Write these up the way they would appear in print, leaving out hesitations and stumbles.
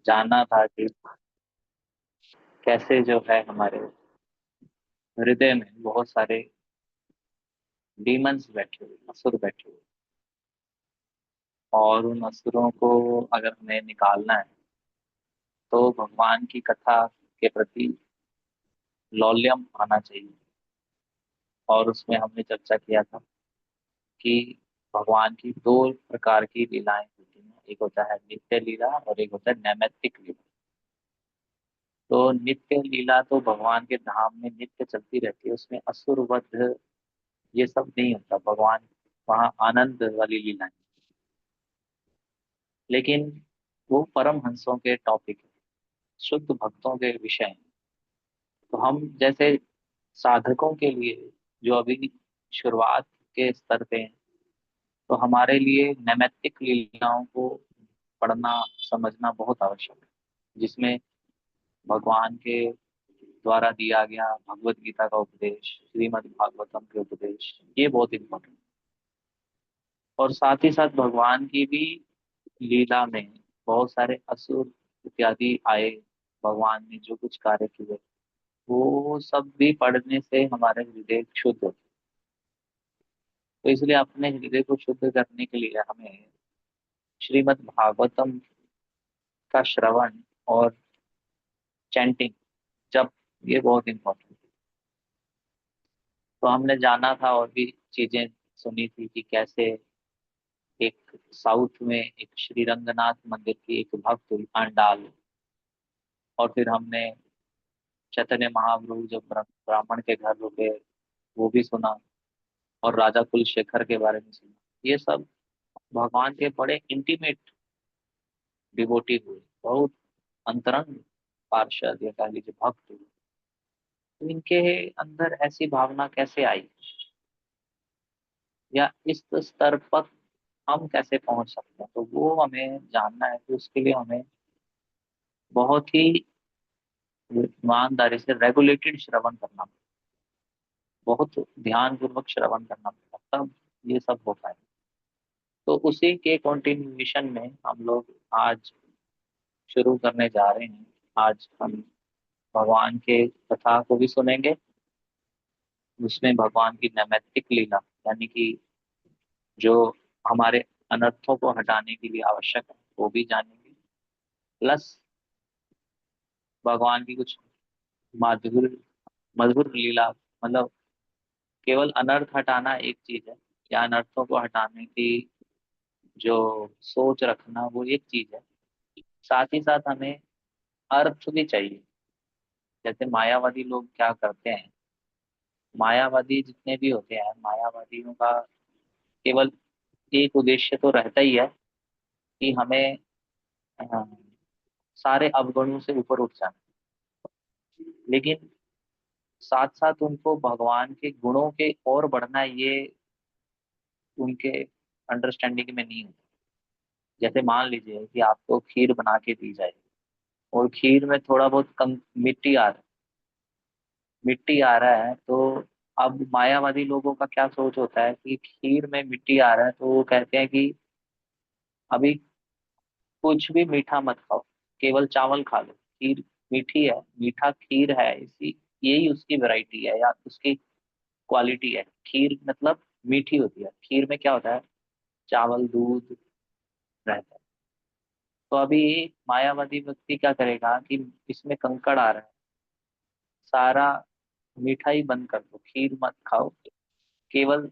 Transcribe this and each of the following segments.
जाना था कि कैसे जो है हमारे हृदय में बहुत सारे डीमंस बैठे हुए, असुर बैठे हुए, और उन असुरों को अगर हमें निकालना है तो भगवान की कथा के प्रति लौल्यम आना चाहिए। और उसमें हमने चर्चा किया था कि भगवान की दो प्रकार की लीलाएं होती हैं, एक होता है नित्य लीला और एक होता है नैमित्तिक लीला। तो नित्य लीला तो भगवान के धाम में नित्य चलती रहती है, उसमें असुर वध ये सब नहीं होता, भगवान वहाँ आनंद वाली लीलाएं। लेकिन वो परम हंसों के टॉपिक है, शुद्ध भक्तों के विषय हैं। तो हम जैसे साधकों के लिए जो अभी शुरुआत के स्तर पे हैं, तो हमारे लिए नैमित्तिक लीलाओं को पढ़ना समझना बहुत आवश्यक है, जिसमें भगवान के द्वारा दिया गया भगवत गीता का उपदेश, श्रीमद् भागवतम के उपदेश, ये बहुत इम्पोर्टेंट। और साथ ही साथ भगवान की भी लीला में बहुत सारे असुर इत्यादि आए, भगवान ने जो कुछ कार्य किए वो सब भी पढ़ने से हमारे हृदय शुद्ध होते हैं। तो इसलिए अपने हृदय को शुद्ध करने के लिए हमें श्रीमद् भागवतम का श्रवण और चैंटिंग, जब, ये बहुत इम्पोर्टेंट है। तो हमने जाना था और भी चीजें सुनी थी कि कैसे एक साउथ में एक श्री रंगनाथ मंदिर की एक भक्त हुई आंडाल। और फिर हमने चैतन्य महाप्रभु जब ब्राह्मण के घर रुके वो भी सुना, और राजा कुलशेखर के बारे में सुना। ये सब भगवान के बड़े इंटीमेट डिवोटी हुए, बहुत अंतरंग पार्षद या कह लीजिए भक्त हुए। तो इनके अंदर ऐसी भावना कैसे आई, या इस स्तर पर हम कैसे पहुंच सकते हैं, तो वो हमें जानना है। तो उसके लिए हमें बहुत ही ईमानदारी से रेगुलेटेड श्रवण करना, बहुत ध्यान पूर्वक श्रवण करना पड़ता, तब ये सब हो पाए। तो उसी के कंटिन्यूएशन में हम लोग आज शुरू करने जा रहे हैं। आज हम भगवान के कथा को भी सुनेंगे, उसमें भगवान की नैमित्तिक लीला, यानी कि जो हमारे अनर्थों को हटाने के लिए आवश्यक है वो भी जानेंगे। प्लस भगवान की कुछ मधुर मधुर लीला, मतलब केवल अनर्थ हटाना एक चीज है, या अनर्थों को हटाने की जो सोच रखना वो एक चीज है। साथ ही साथ हमें अर्थ भी चाहिए। जैसे मायावादी लोग क्या करते हैं, मायावादी जितने भी होते हैं, मायावादियों का केवल एक उद्देश्य तो रहता ही है कि हमें अ, सारे अवगुणों से ऊपर उठ जाना। लेकिन साथ साथ उनको भगवान के गुणों के और बढ़ना, ये उनके अंडरस्टैंडिंग में नहीं होता। जैसे मान लीजिए कि आपको खीर बना के दी जाए, और खीर में थोड़ा बहुत कम मिट्टी आ रहा है, तो अब मायावादी लोगों का क्या सोच होता है कि खीर में मिट्टी आ रहा है, तो वो कहते हैं कि अभी कुछ भी मीठा मत खाओ, केवल चावल खा लो। खीर मीठी है, मीठा खीर है, इसी यही उसकी वैरायटी है या उसकी क्वालिटी है। खीर मतलब मीठी होती है, खीर में क्या होता है, चावल दूध रहता है। तो अभी मायावादी व्यक्ति क्या करेगा कि इसमें कंकड़ आ रहा है, सारा मिठाई बंद कर दो, खीर मत खाओ, केवल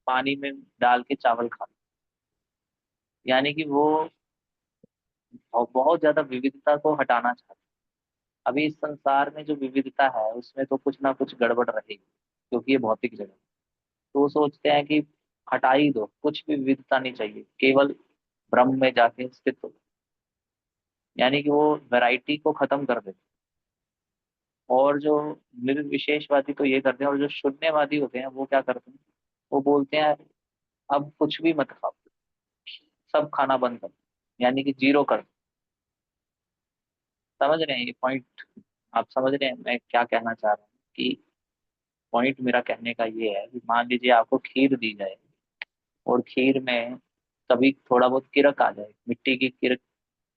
पानी में डाल के चावल खा लो। यानी कि वो बहुत ज्यादा विविधता को हटाना चाहते हैं। अभी इस संसार में जो विविधता है उसमें तो कुछ ना कुछ गड़बड़ रहेगी, क्योंकि ये भौतिक जगह है। तो वो सोचते हैं कि हटा ही दो, कुछ भी विविधता नहीं चाहिए, केवल ब्रह्म में जाके स्थित हो। यानी कि वो वैरायटी को खत्म कर देते हैं। और जो निर्विशेषवादी तो ये करते हैं, और जो शून्यवादी होते हैं वो क्या करते हैं, वो बोलते हैं अब कुछ भी मत खाओ, सब खाना बंद कर दो, यानी कि जीरो कर दो। समझ रहे हैं ये पॉइंट? आप समझ रहे हैं मैं क्या कहना चाह रहा हूँ? कि पॉइंट मेरा कहने का ये है कि मान लीजिए आपको खीर दी जाए, और खीर में कभी थोड़ा बहुत किरक आ जाए, मिट्टी की किरक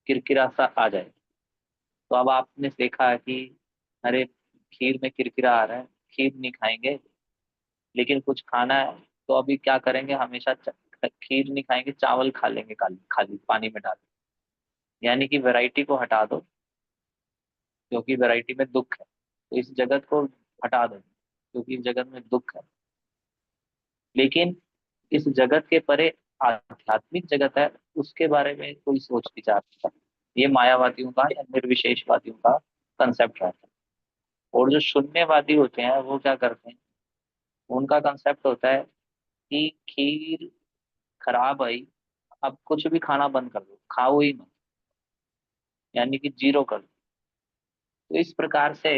किरकिरा सा आ जाए। तो अब आपने देखा है कि अरे खीर में किरकिरा आ रहा है, खीर नहीं खाएंगे, लेकिन कुछ खाना है तो अभी क्या करेंगे, हमेशा खीर नहीं खाएंगे, चावल खा लेंगे, खाली खाली पानी में डाल। यानी कि वैरायटी को हटा दो, क्योंकि वैरायटी में दुख है। तो इस जगत को हटा दो, क्योंकि इस जगत में दुख है। लेकिन इस जगत के परे आध्यात्मिक जगत है, उसके बारे में कोई सोच विचार नहीं करता। ये मायावादियों का या निर्विशेषवादियों का कंसेप्ट रहता है। और जो शून्यवादी होते हैं वो क्या करते हैं, उनका कंसेप्ट होता है कि खीर खराब आई, अब कुछ भी खाना बंद कर दो, खाओ ही मत, यानी कि जीरो कर दो। तो इस प्रकार से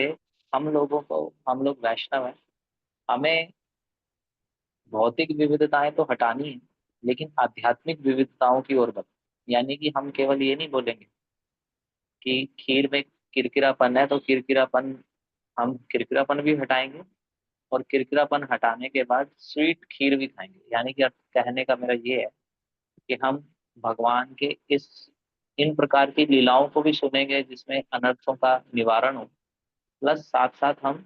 हम लोगों को, हम लोग वैष्णव हैं, हमें भौतिक विविधताएं तो हटानी है, लेकिन आध्यात्मिक विविधताओं की ओर बढ़ना। यानी कि हम केवल ये नहीं बोलेंगे कि खीर में किरकिरापन है तो किरकिरापन, हम किरकिरापन भी हटाएंगे, और किरकिरापन हटाने के बाद स्वीट खीर भी खाएंगे। यानी कि अब कहने का मेरा ये है कि हम भगवान के इस इन प्रकार की लीलाओं को भी सुनेंगे जिसमें अनर्थों का निवारण हो, प्लस साथ साथ हम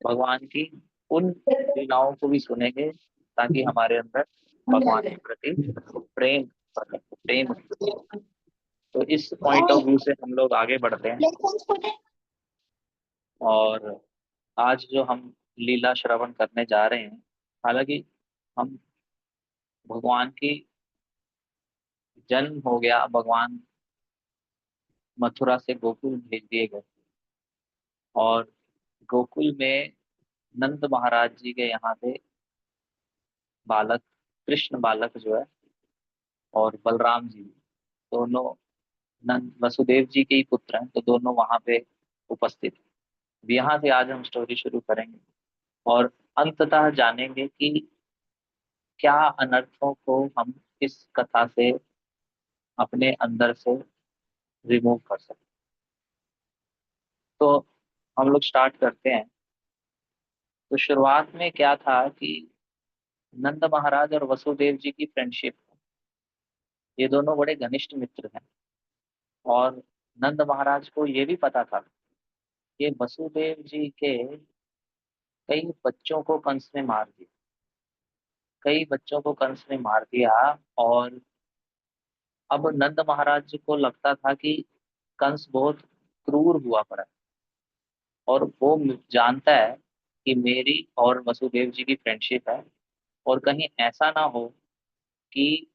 भगवान की उन लीलाओं को भी सुनेंगे ताकि हमारे अंदर भगवान के प्रति प्रेम प्रेम। तो इस पॉइंट ऑफ व्यू से हम लोग आगे बढ़ते हैं। और आज जो हम लीला श्रवण करने जा रहे हैं, हालांकि हम भगवान की जन्म हो गया, भगवान मथुरा से गोकुल भेज दिए गए, और गोकुल में नंद महाराज जी के यहाँ पे बालक, कृष्ण बालक जो है, और बलराम जी दोनों नंद वसुदेव जी के ही पुत्र हैं, तो दोनों वहां पे उपस्थित हैं। अब यहाँ से आज हम स्टोरी शुरू करेंगे और अंततः जानेंगे कि क्या अनर्थों को हम इस कथा से अपने अंदर से रिमूव कर सकते। तो हम लोग स्टार्ट करते हैं। तो शुरुआत में क्या था कि नंद महाराज और वसुदेव जी की फ्रेंडशिप, ये दोनों बड़े घनिष्ठ मित्र हैं। और नंद महाराज को ये भी पता था कि वसुदेव जी के कई बच्चों को कंस ने मार दिया, कई बच्चों को कंस ने मार दिया। और अब नंद महाराज को लगता था कि कंस बहुत क्रूर हुआ पड़ा है, और वो जानता है कि मेरी और वसुदेव जी की फ्रेंडशिप है, और कहीं ऐसा ना हो कि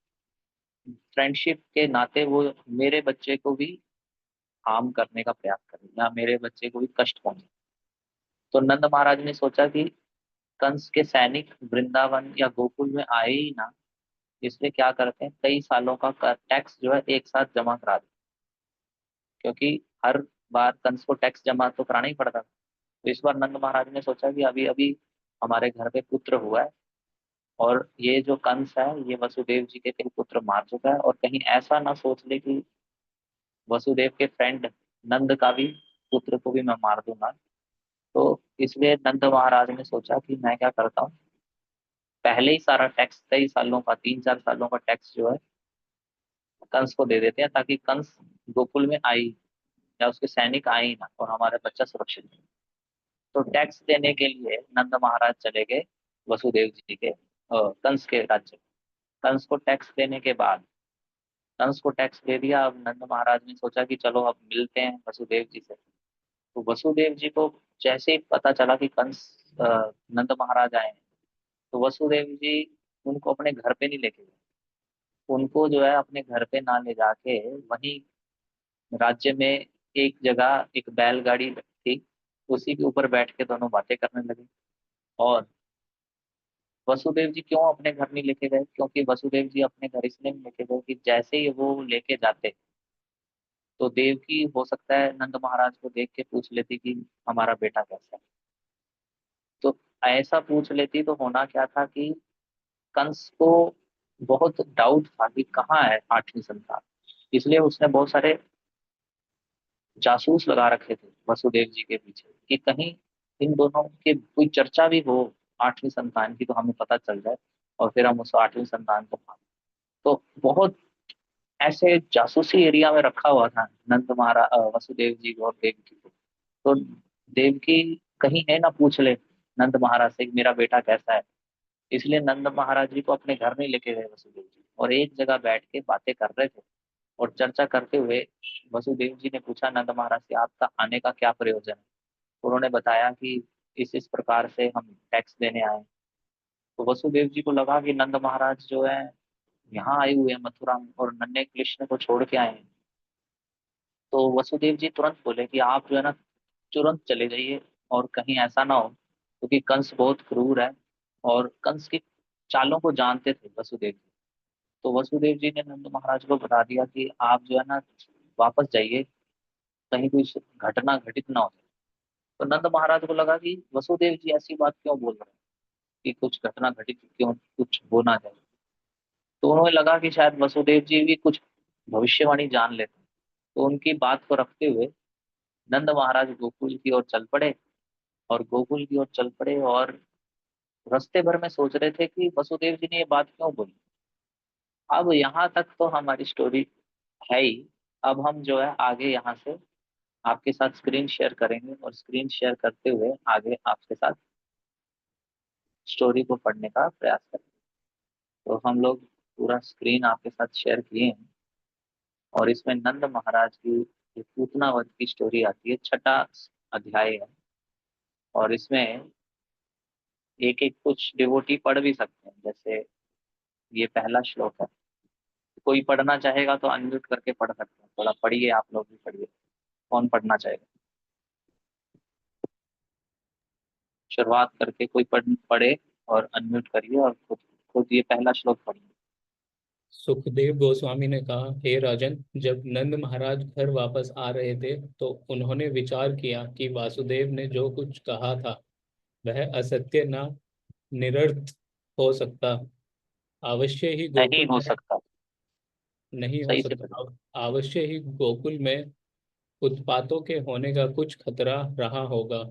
फ्रेंडशिप के नाते वो मेरे बच्चे को भी हार्म करने का प्रयास करे या मेरे बच्चे को भी कष्ट पहुंचे। तो नंद महाराज ने सोचा कि कंस के सैनिक वृंदावन या गोकुल में आए ही ना, इसलिए क्या करते हैं, कई सालों का टैक्स जो है एक साथ जमा करा देते, क्योंकि हर बार कंस को टैक्स जमा तो कराना ही पड़ता था। तो इस बार नंद महाराज ने सोचा कि अभी अभी हमारे घर पे पुत्र हुआ है, और ये जो कंस है ये वसुदेव जी के कई पुत्र मार चुका है, और कहीं ऐसा ना सोच ले कि वसुदेव के फ्रेंड नंद का भी पुत्र को भी मैं मार दूंगा। तो इसलिए नंद महाराज ने सोचा कि मैं क्या करता हूँ, पहले ही सारा टैक्स, कई सालों का, 3-4 सालों का टैक्स जो है कंस को दे देते हैं, ताकि कंस गोकुल में आई या उसके सैनिक आए ही ना, और हमारा बच्चा सुरक्षित रहे। तो टैक्स देने के लिए नंद महाराज चले गए वसुदेव जी के कंस के राज्य में। कंस को टैक्स देने के बाद, कंस को टैक्स दे दिया, अब नंद महाराज ने सोचा कि चलो अब मिलते हैं वसुदेव जी से। तो वसुदेव जी को जैसे ही पता चला कि कंस नंद महाराज आए हैं, तो वसुदेव जी उनको अपने घर पे नहीं लेके गए। उनको जो है अपने घर पे ना ले जाके वहीं राज्य में एक जगह एक बैलगाड़ी थी, उसी के ऊपर बैठ के दोनों बातें करने लगे। और वसुदेव जी क्यों अपने घर नहीं लेके गए, क्योंकि वसुदेव जी अपने घर इसलिए नहीं लेके गए कि जैसे ही वो लेके जाते तो देवकी हो सकता है नंद महाराज को देख के पूछ लेती कि हमारा बेटा कैसा है। तो ऐसा पूछ लेती तो होना क्या था कि कंस को बहुत डाउट था कि कहाँ है आठवीं संतान। इसलिए उसने बहुत सारे जासूस लगा रखे थे वसुदेव जी के पीछे कि कहीं इन दोनों के कोई चर्चा भी हो आठवीं संतान की, तो हमें पता चल जाए और फिर हम उस आठवीं संतान को पाएं। तो बहुत ऐसे जासूसी एरिया में रखा हुआ था नंद महाराज, वसुदेव जी और देवकी को। तो देवकी कहीं है ना पूछ ले नंद महाराज से कि मेरा बेटा कैसा है। इसलिए नंद महाराज जी को अपने घर नहीं लेके गए वसुदेव जी, और एक जगह बैठ के बातें कर रहे थे। और चर्चा करते हुए वसुदेव जी ने पूछा नंद महाराज से, आपका आने का क्या प्रयोजन है। उन्होंने बताया कि इस प्रकार से हम टैक्स देने आए हैं। तो वसुदेव जी को लगा कि नंद महाराज जो है यहाँ आए हुए हैं मथुरा में और नन्हे कृष्ण को छोड़ के आए हैं। तो वसुदेव जी तुरंत बोले कि आप जो है ना तुरंत चले जाइए, और कहीं ऐसा ना हो, क्योंकि कंस बहुत क्रूर है और कंस की चालों को जानते थे वसुदेव जी। तो वसुदेव जी ने नंद महाराज को बता दिया कि आप जो है ना वापस जाइए, कहीं कोई घटना घटित ना हो जाए। तो नंद महाराज को लगा कि वसुदेव जी ऐसी बात क्यों बोल रहे हैं कि कुछ घटना घटित क्यों कुछ हो ना जाए। तो उन्हें लगा कि शायद वसुदेव जी भी कुछ भविष्यवाणी जान लेते हैं। तो उनकी बात को रखते हुए नंद महाराज गोकुल की ओर चल पड़े, और गोकुल की ओर चल पड़े, और रास्ते भर में सोच रहे थे कि वसुदेव जी ने ये बात क्यों बोली। अब यहाँ तक तो हमारी स्टोरी है ही। अब हम जो है आगे यहाँ से आपके साथ स्क्रीन शेयर करेंगे, और स्क्रीन शेयर करते हुए आगे आपके साथ स्टोरी को पढ़ने का प्रयास करेंगे। तो हम लोग पूरा स्क्रीन आपके साथ शेयर किए हैं, और इसमें नंद महाराज की एक पूतना वध की स्टोरी आती है, छठा अध्याय है। और इसमें एक एक कुछ डिवोटी पढ़ भी सकते हैं, जैसे ये पहला श्लोक है। कोई पढ़ना चाहेगा तो अनम्यूट करके पढ़ सकते हैं, थोड़ा पढ़िए, आप लोग भी पढ़िए। कौन पढ़ना चाहेगा? शुरुआत करके कोई पढ़े और अनम्यूट करिए, और खुद खुद ये पहला श्लोक पढ़िए। सुखदेव गोस्वामी ने कहा, हे राजन, जब नंद महाराज घर वापस आ रहे थे तो उन्होंने विचार किया कि वासुदेव ने जो कुछ कहा था वह असत्य न निरर्थ हो सकता। अवश्य ही नहीं गोकुल हो में सकता। नहीं हो सही से सकता। पढ़िए। अवश्य ही गोकुल में उत्पातों के होने का कुछ खतरा रहा होगा।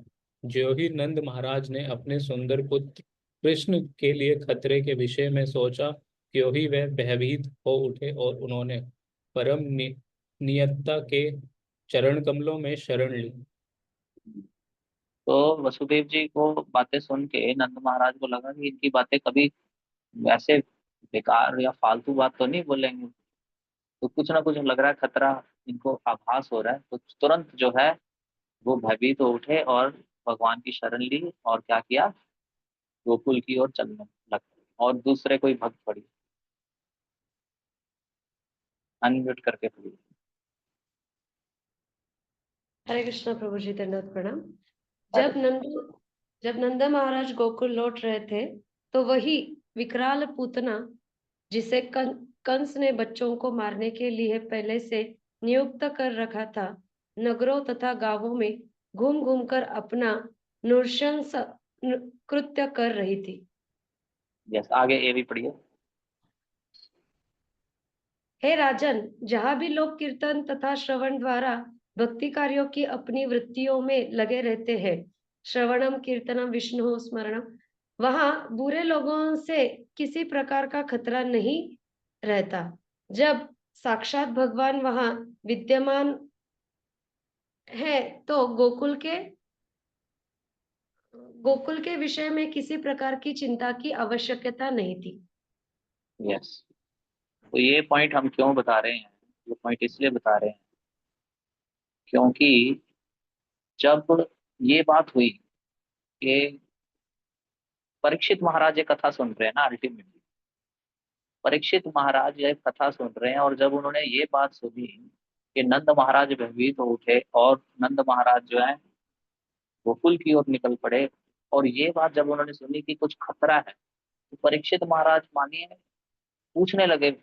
जो ही नंद महाराज ने अपने सुंदर पुत्र कृष्ण के लिए खतरे के विषय में सोचा, त्यों ही वह भयभीत हो उठे और उन्होंने परम नियतता के चरण कमलों में शरण ली। तो वसुदेव जी को बातें सुन के नंद महाराज को लगा कि इनकी बातें कभी वैसे बेकार या फालतू बात तो नहीं बोलेंगे। तो कुछ ना कुछ लग रहा है, खतरा इनको आभास हो रहा है। तो तुरंत जो है वो भयभीत हो उठे और भगवान की शरण ली, और क्या किया, गोकुल की ओर चलने लगे। और दूसरे कोई भक्त पड़ी, अनम्यूट करके पड़ी। हरे कृष्णा प्रभु जी, दंडवत प्रणाम। अरे जब नंद जब नंदा महाराज गोकुल लौट रहे थे तो वही विकराल पूतना, जिसे कंस ने बच्चों को मारने के लिए पहले से नियुक्त कर रखा था, नगरों तथा गांवों में घूम घूम कर अपना नृशंस कृत्य कर रही थी। यस, आगे ए भी पढ़िए। हे राजन, जहाँ भी लोग कीर्तन तथा श्रवण द्वारा भक्ति कार्यों की अपनी वृत्तियों में लगे रहते हैं, श्रवणम कीर्तनम विष्णु स्मरणम, वहां बुरे लोगों से किसी प्रकार का खतरा नहीं रहता। जब साक्षात भगवान वहां विद्यमान है तो गोकुल के विषय में किसी प्रकार की चिंता की आवश्यकता नहीं थी। यस। तो ये पॉइंट हम क्यों बता रहे हैं? ये पॉइंट इसलिए बता रहे हैं क्योंकि जब ये बात हुई कि परीक्षित महाराज ये कथा सुन रहे हैं ना, अल्टीमेटली परीक्षित महाराज ये कथा सुन रहे हैं, और जब उन्होंने ये बात सुनी कि नंद महाराज भयभीत हो उठे, और नंद महाराज जो है गोकुल की ओर निकल पड़े, और ये बात जब उन्होंने सुनी कि कुछ खतरा है, तो परीक्षित महाराज मानिए पूछने लगे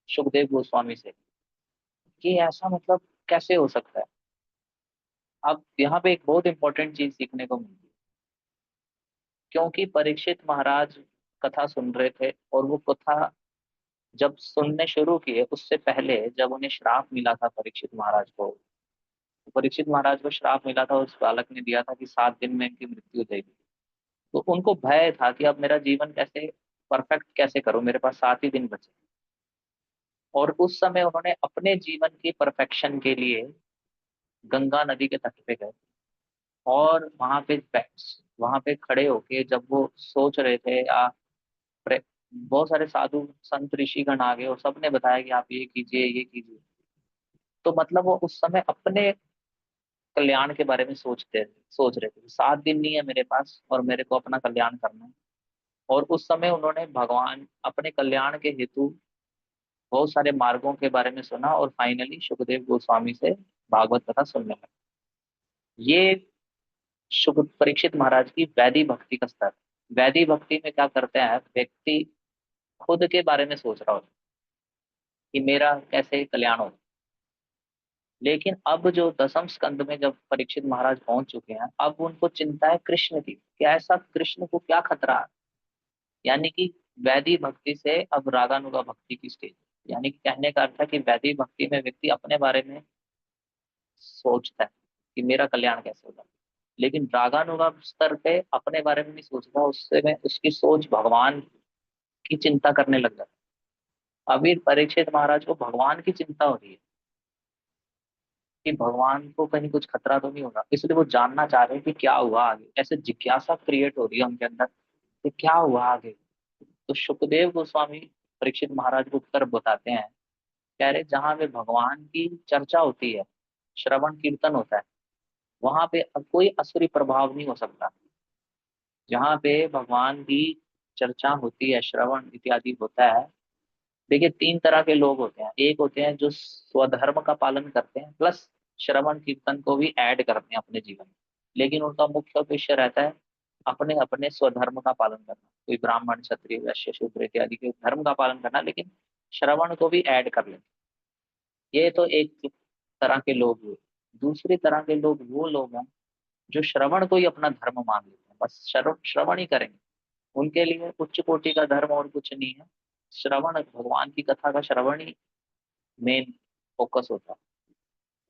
सुखदेव गोस्वामी से कि ऐसा मतलब कैसे हो सकता है। अब यहाँ पे एक बहुत इंपॉर्टेंट चीज सीखने को मिलती है, क्योंकि परीक्षित महाराज कथा सुन रहे थे, और वो कथा जब सुनने शुरू किए उससे पहले जब उन्हें श्राप मिला था परीक्षित महाराज को, तो परीक्षित महाराज को श्राप मिला था, उस बालक ने दिया था कि 7 दिन में इनकी मृत्यु हो जाएगी। तो उनको भय था कि अब मेरा जीवन कैसे परफेक्ट कैसे करूं, मेरे पास 7 ही दिन बचे। और उस समय उन्होंने अपने जीवन की परफेक्शन के लिए गंगा नदी के तट पे गए, और वहां पे खड़े होके जब वो सोच रहे थे, या बहुत सारे साधु संत ऋषिगण आ गए और सबने बताया कि आप ये कीजिए ये कीजिए। तो मतलब वो उस समय अपने कल्याण के बारे में सोच रहे थे, 7 दिन नहीं है मेरे पास और मेरे को अपना कल्याण करना है। और उस समय उन्होंने भगवान अपने कल्याण के हेतु बहुत सारे मार्गों के बारे में सुना, और फाइनली सुखदेव गोस्वामी से भागवत कथा सुनने लगे। ये सुख परीक्षित महाराज की वैदिक भक्ति का स्तर है। वैदिक भक्ति में क्या करते हैं, व्यक्ति खुद के बारे में सोच रहा होता है कि मेरा कैसे कल्याण हो। लेकिन अब जो दसम स्कंद में जब परीक्षित महाराज पहुंच चुके हैं, अब उनको चिंता है कृष्ण की, कि ऐसा कृष्ण को क्या खतरा है। यानी कि वैदिक भक्ति से अब रागानुगा भक्ति की स्टेज। यानी कि कहने का अर्थ है कि वैदिक भक्ति में व्यक्ति अपने बारे में सोचता है कि मेरा कल्याण कैसे होगा, लेकिन रागानुगा स्तर पे अपने बारे में नहीं सोचता, उससे में उसकी सोच भगवान की चिंता करने लग जाता है। अभी परीक्षित महाराज को भगवान की चिंता हो रही है कि भगवान को कहीं कुछ खतरा तो नहीं होगा, इसलिए वो जानना चाह रहे हैं कि क्या हुआ आगे। ऐसे जिज्ञासा क्रिएट हो रही है उनके अंदर कि क्या हुआ आगे। तो सुखदेव गोस्वामी परीक्षित महाराज को उत्तर बताते हैं, कह रहे जहां पे भगवान की चर्चा होती है, श्रवण कीर्तन होता है, वहां पे अब कोई असुरी प्रभाव नहीं हो सकता। जहाँ पे भगवान की चर्चा होती है, श्रवण इत्यादि होता है। देखिए 3 तरह के लोग होते हैं। एक होते हैं जो स्वधर्म का पालन करते हैं, प्लस श्रवण कीर्तन को भी ऐड करते हैं अपने जीवन में, लेकिन उनका मुख्य उद्देश्य रहता है अपने अपने स्वधर्म का पालन करना। कोई ब्राह्मण क्षत्रिय वैश्य शूद्र इत्यादि के धर्म का पालन करना, लेकिन श्रवण को भी ऐड कर लेते। ये तो एक तरह के लोग हुए। दूसरी तरह के लोग वो लोग हैं जो श्रवण को ही अपना धर्म मान लेते हैं, बस श्रवण ही करेंगे। उनके लिए उच्च कोटि का धर्म और कुछ नहीं है, श्रवण, भगवान की कथा का श्रवण ही मेन फोकस होता है।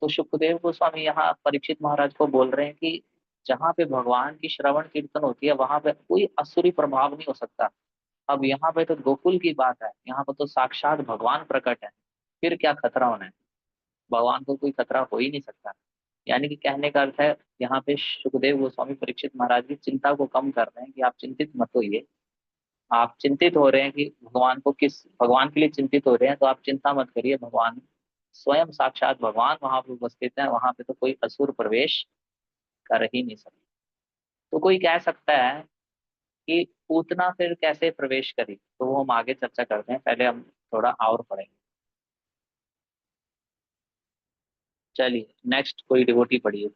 तो सुखदेव गोस्वामी यहाँ परीक्षित महाराज को बोल रहे हैं कि जहाँ पे भगवान की श्रवण कीर्तन होती है, वहां पे कोई असुरी प्रभाव नहीं हो सकता। अब यहाँ पे तो गोकुल की बात है, यहाँ पे तो साक्षात भगवान प्रकट है, फिर क्या खतरा होना है। भगवान को कोई खतरा हो ही नहीं सकता। यानी कि कहने का अर्थ है, यहाँ पे सुखदेव गोस्वामी परीक्षित महाराज की चिंता को कम कर रहे हैं कि आप चिंतित मत होइए। आप चिंतित हो रहे हैं कि भगवान के लिए चिंतित हो रहे हैं, तो आप चिंता मत करिए। भगवान स्वयं साक्षात भगवान वहां पर उपस्थित है, वहां पे तो कोई असुर प्रवेश कर ही नहीं सकता। तो कोई कह सकता है कि पूतना फिर कैसे प्रवेश करी, तो वो हम आगे चर्चा करते हैं, पहले हम थोड़ा और पढ़ेंगे। चलिए नेक्स्ट कोई डिवोटी पढ़िए।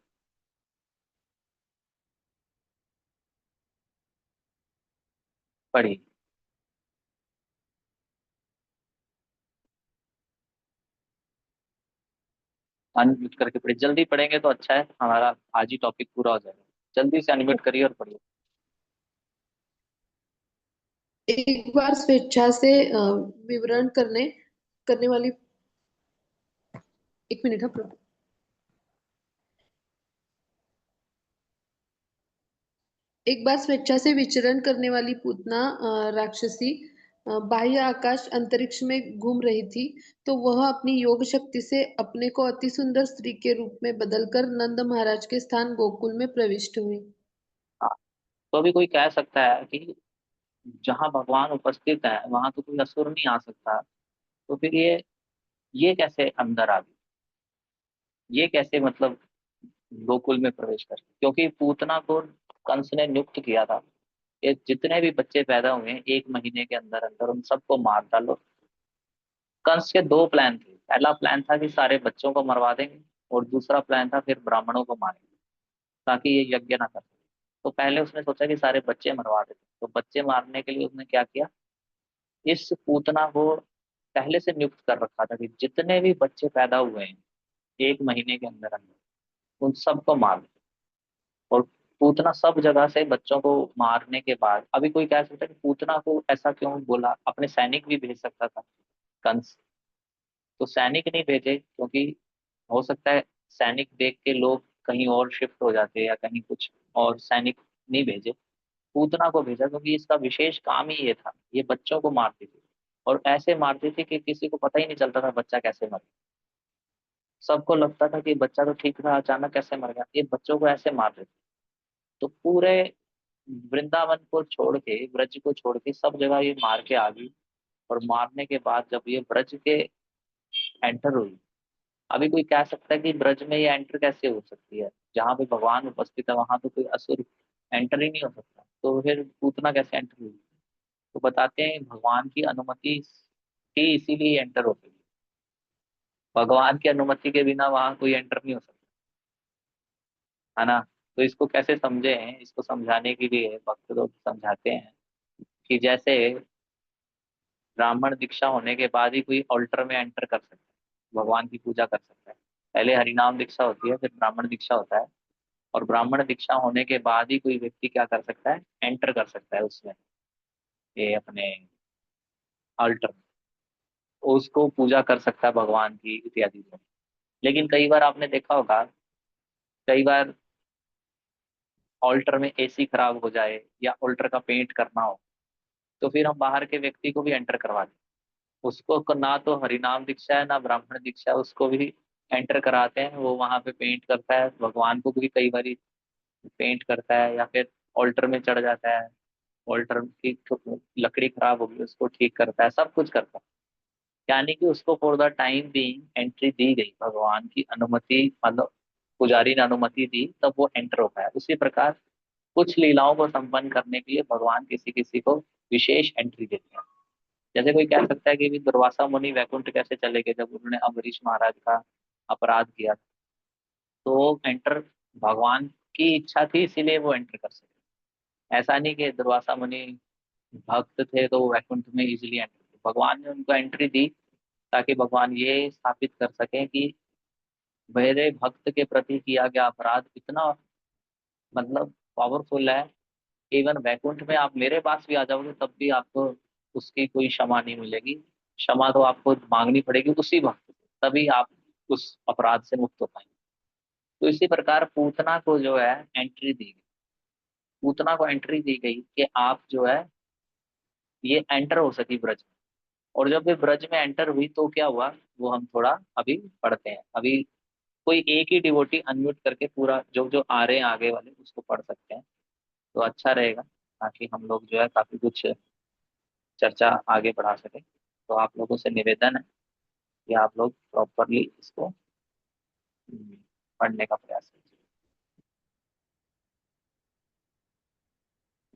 पढ़िए, अनम्यूट करके पढ़िए, जल्दी पढ़ेंगे तो अच्छा है, हमारा आज ही टॉपिक पूरा हो जाएगा। जल्दी से अनम्यूट करिए और पढ़िए। एक बार स्वेच्छा से विवरण करने करने वाली, 1 मिनट, हाँ प्रभु। एक बार स्वेच्छा से विचरण करने वाली पूतना राक्षसी बाह्य आकाश अंतरिक्ष में घूम रही थी, तो वह अपनी योग शक्ति से अपने को अति सुंदर स्त्री के रूप में बदलकर नंद महाराज के स्थान गोकुल में प्रविष्ट हुई। हाँ, तो अभी कोई कह सकता है कि जहाँ भगवान उपस्थित है वहां तो कोई असुर नहीं आ सकता, तो फिर ये कैसे अंदर आ गई, ये कैसे मतलब गोकुल में प्रवेश कर, क्योंकि पूतना को कंस ने नियुक्त किया था, ये जितने भी बच्चे पैदा हुए हैं 1 महीने के अंदर अंदर उन सबको मार डालो। कंस के 2 प्लान थे, पहला प्लान था कि सारे बच्चों को मरवा देंगे, और दूसरा प्लान था फिर ब्राह्मणों को मारेंगे ताकि ये यज्ञ ना कर सके। तो पहले उसने सोचा कि सारे बच्चे मरवा देते, तो बच्चे मारने के लिए उसने क्या किया, इस पूतना को पहले से नियुक्त कर रखा था कि जितने भी बच्चे पैदा हुए हैं 1 महीने के अंदर अंदर उन सबको मार दो। और पूतना सब जगह से बच्चों को मारने के बाद, अभी कोई कह सकता है कि पूतना को ऐसा क्यों बोला, अपने सैनिक भी भेज सकता था कंस। तो सैनिक नहीं भेजे क्योंकि हो सकता है सैनिक देख के लोग कहीं और शिफ्ट हो जाते या कहीं कुछ, और सैनिक नहीं भेजे। पूतना को भेजा क्योंकि इसका विशेष काम ही ये था, ये बच्चों को मारती थी। और ऐसे मारती थी कि किसी को पता ही नहीं चलता था बच्चा कैसे मर गया। सबको लगता था कि बच्चा तो ठीक था, अचानक कैसे मर गया। ये बच्चों को ऐसे मार रहे थे। तो पूरे वृंदावन को छोड़ के, ब्रज को छोड़ के सब जगह ये मार के आ गई। और मारने के बाद जब ये ब्रज के एंटर हुई, अभी कोई कह सकता है कि ब्रज में ये एंटर कैसे हो सकती है, जहाँ पे भगवान उपस्थित है वहां तो कोई असुर एंटर ही नहीं हो सकता, तो फिर पूतना कैसे एंटर हुई। तो बताते हैं भगवान की अनुमति थी, इसीलिए एंटर हो गई। भगवान की अनुमति के बिना वहां कोई एंटर नहीं हो सकता, है ना। तो इसको कैसे समझे हैं, इसको समझाने के लिए भक्त लोग समझाते हैं कि जैसे ब्राह्मण दीक्षा होने के बाद ही कोई ऑल्टर में एंटर कर सकता है, भगवान की पूजा कर सकता है। पहले हरिनाम दीक्षा होती है, फिर ब्राह्मण दीक्षा होता है। और ब्राह्मण दीक्षा होने के बाद ही कोई व्यक्ति क्या कर सकता है, एंटर कर सकता है उसमें, ये अपने ऑल्टर, उसको पूजा कर सकता है भगवान की इत्यादि को। लेकिन कई बार आपने देखा होगा, कई बार ऑल्टर में एसी खराब हो जाए या ऑल्टर का पेंट करना हो, तो फिर हम बाहर के व्यक्ति को भी एंटर करवा दें। ना तो हरिनाम दीक्षा है ना ब्राह्मण दीक्षा है, उसको भी एंटर कराते हैं। वो वहां पे पेंट करता है, भगवान को भी कई बार पेंट करता है, या फिर ऑल्टर में चढ़ जाता है, ऑल्टर की लकड़ी खराब होगी उसको ठीक करता है, सब कुछ करता है। यानी कि उसको for the time being entry दी गई, भगवान की अनुमति, मतलब पुजारी ने अनुमति दी तब वो एंटर हो पाया। उसी प्रकार कुछ लीलाओं को संपन्न करने के लिए भगवान किसी किसी को विशेष एंट्री देते हैं। जैसे कोई कह सकता है कि भी दुर्वासा मुनि वैकुंठ कैसे चले गए जब उन्होंने अम्बरीश महाराज का अपराध किया, तो वो एंटर भगवान की इच्छा थी इसीलिए वो एंटर कर सके। ऐसा नहीं कि दुर्वासा मुनि भक्त थे तो वो वैकुंठ में इजिली एंटर, भगवान ने उनको एंट्री दी ताकि भगवान ये स्थापित कर सकें कि मेरे भक्त के प्रति किया गया अपराध इतना, मतलब पावरफुल है। इवन वैकुंठ में आप मेरे पास भी आ जाओगे तब भी आपको उसकी कोई क्षमा नहीं मिलेगी। क्षमा तो आपको मांगनी पड़ेगी उसी भक्त से, तभी आप उस अपराध से मुक्त हो पाएंगे। तो इसी प्रकार पूतना को जो है एंट्री दी गई, पूतना को एंट्री दी गई कि आप जो है ये एंटर हो सकी ब्रज में। और जब ये ब्रज में एंटर हुई तो क्या हुआ, वो हम थोड़ा अभी पढ़ते हैं। अभी कोई एक ही डिवोटी अनम्यूट करके पूरा जो जो आ रहे हैं आगे वाले उसको पढ़ सकते हैं तो अच्छा रहेगा, ताकि हम लोग जो है काफी कुछ चर्चा आगे बढ़ा सके। तो आप लोगों से निवेदन है कि आप लोग प्रॉपरली इसको पढ़ने का प्रयास कीजिए।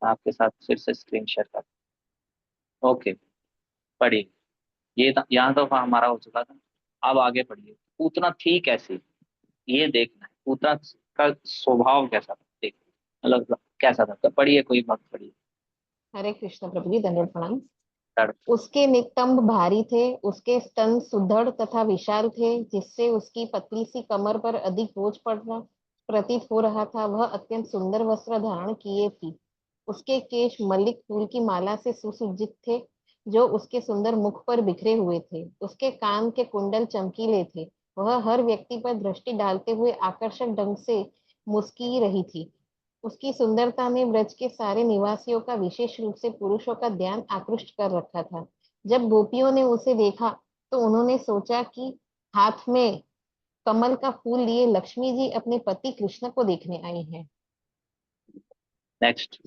मैं आपके साथ फिर से स्क्रीन शेयर कर, ओके, पढ़िए। यहाँ तो हमारा हो चुका था। अब आगे पढ़िए, पूतना थी कैसी, ये देखना है। पूतना का स्वभाव कैसा था, देख, मतलब कैसा था। तो पढ़िए, कोई बात पढ़िए। हरे कृष्ण प्रभु जी, दंडवत प्रणाम। पढ़। उसके नितंब भारी थे, उसके स्तन सुदृढ़ तथा विशाल थे, जिससे उसकी पतली सी कमर पर अधिक बोझ पड़ना प्रतीत हो रहा था। वह अत्यंत सुंदर वस्त्र धारण किए थी। उसके केश मल्लिक फूल की माला से सुसज्जित थे, जो उसके सुंदर मुख पर बिखरे हुए थे। उसके कान के कुंडल चमकीले थे। वह हर व्यक्ति पर दृष्टि डालते हुए आकर्षक ढंग से मुस्की रही थी। उसकी सुंदरता ने ब्रज के सारे निवासियों का, विशेष रूप से पुरुषों का ध्यान आकृष्ट कर रखा था। जब गोपियों ने उसे देखा तो उन्होंने सोचा कि हाथ में कमल का फूल लिए लक्ष्मी जी अपने पति कृष्ण को देखने आई हैं। नेक्स्ट।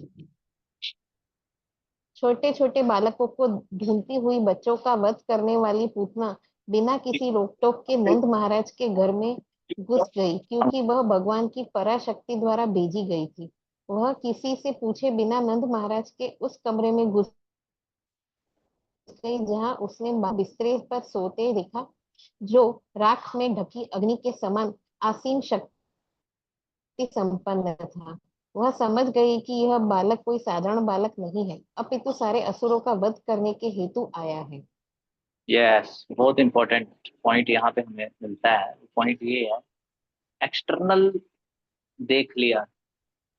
छोटे छोटे बालकों को ढूंढती हुई बच्चों का वध करने वाली पूतना बिना किसी रोक टोक के नंद महाराज के घर में घुस गई, क्योंकि वह भगवान की पराशक्ति द्वारा भेजी गई थी। वह किसी से पूछे बिना नंद महाराज के उस कमरे में घुस गई जहां उसने बिस्तरे पर सोते देखा, जो राख में ढकी अग्नि के समान आसीन शक्ति संपन्न था। वह समझ गई कि यह बालक कोई साधारण बालक नहीं है, अपितु सारे असुरों का वध करने के हेतु आया है। यस, बहुत इंपॉर्टेंट पॉइंट यहाँ पे हमें मिलता है। पॉइंट ये है, एक्सटर्नल देख लिया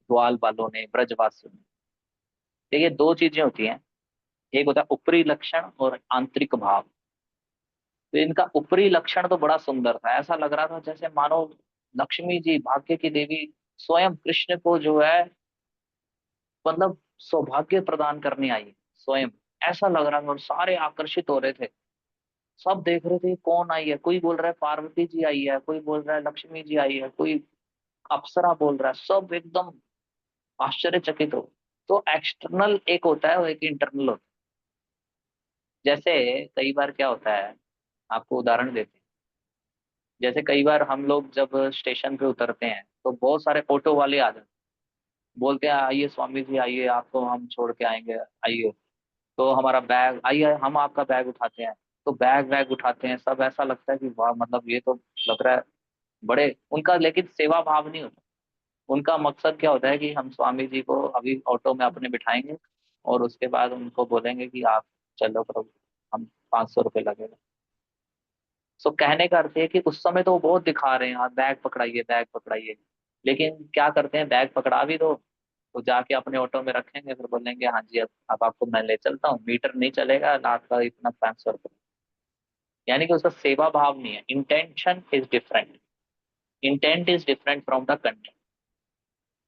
ग्वाल वालों ने, ब्रजवासियों ने। देखिए, दो चीजें होती हैं, एक होता है ऊपरी लक्षण और आंतरिक भाव। तो इनका ऊपरी लक्षण तो बड़ा सुंदर था, ऐसा लग रहा था जैसे मानो लक्ष्मी जी, भाग्य की देवी, स्वयं कृष्ण को जो है मतलब सौभाग्य प्रदान करने आई है स्वयं। ऐसा लग रहा था, और सारे आकर्षित हो रहे थे। सब देख रहे थे कौन आई है, कोई बोल रहा है पार्वती जी आई है, कोई बोल रहा है लक्ष्मी जी आई है, कोई अप्सरा बोल रहा है, सब एकदम आश्चर्यचकित हो। तो एक्सटर्नल एक होता है और एक इंटरनल होता है। जैसे कई बार क्या होता है, आपको उदाहरण देते हैं। जैसे कई बार हम लोग जब स्टेशन पे उतरते हैं तो बहुत सारे ऑटो वाले आ जाते हैं, बोलते हैं आइए स्वामी जी आइए, आपको हम छोड़ के आएंगे, आइए। तो हमारा बैग, आइए हम आपका बैग उठाते हैं। तो बैग वैग उठाते हैं सब, ऐसा लगता है कि वाह, मतलब ये तो लग रहा है बड़े उनका, लेकिन सेवा भाव नहीं होता। उनका मकसद क्या होता है कि हम स्वामी जी को अभी ऑटो में अपने बिठाएंगे और उसके बाद उनको बोलेंगे कि आप चलो प्रभु, हम 500 रुपये लगेगा। सो कहने का अर्थ है कि उस समय तो वो बहुत दिखा रहे हैं, आप बैग पकड़ाइए बैग पकड़ाइए, लेकिन क्या करते हैं, बैग पकड़ा भी दो तो जाके अपने ऑटो में रखेंगे, फिर बोलेंगे हाँ जी अब आपको मैं ले चलता हूँ, मीटर नहीं चलेगा, रात का इतना 500 रुपये। यानी कि उसका सेवा भाव नहीं है। Intention is different, intent is different from the content.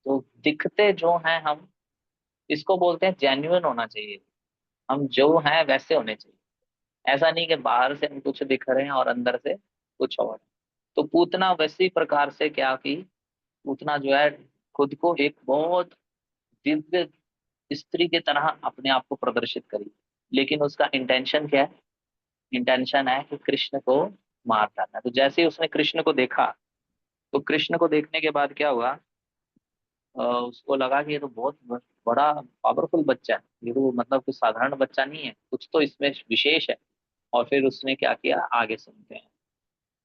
तो दिखते जो हैं हम, इसको बोलते हैं जेन्युइन होना चाहिए। हम जो हैं वैसे होने चाहिए। ऐसा नहीं कि बाहर से हम कुछ दिख रहे हैं और अंदर से कुछ और। तो पूतना वैसी प्रकार से क्या की, पूतना जो है खुद को एक बहुत दिव्य स्त्री की तरह अपने आप को प्रदर्शित करी, लेकिन उसका इंटेंशन क्या है? इंटेंशन है कि कृष्ण को मार डालना। तो जैसे ही उसने कृष्ण को देखा, तो कृष्ण को देखने के बाद क्या हुआ, उसको लगा कि ये तो बहुत बड़ा पावरफुल बच्चा है, ये तो मतलब कुछ साधारण बच्चा नहीं है, कुछ तो इसमें विशेष है। और फिर उसने क्या किया, आगे सुनते हैं,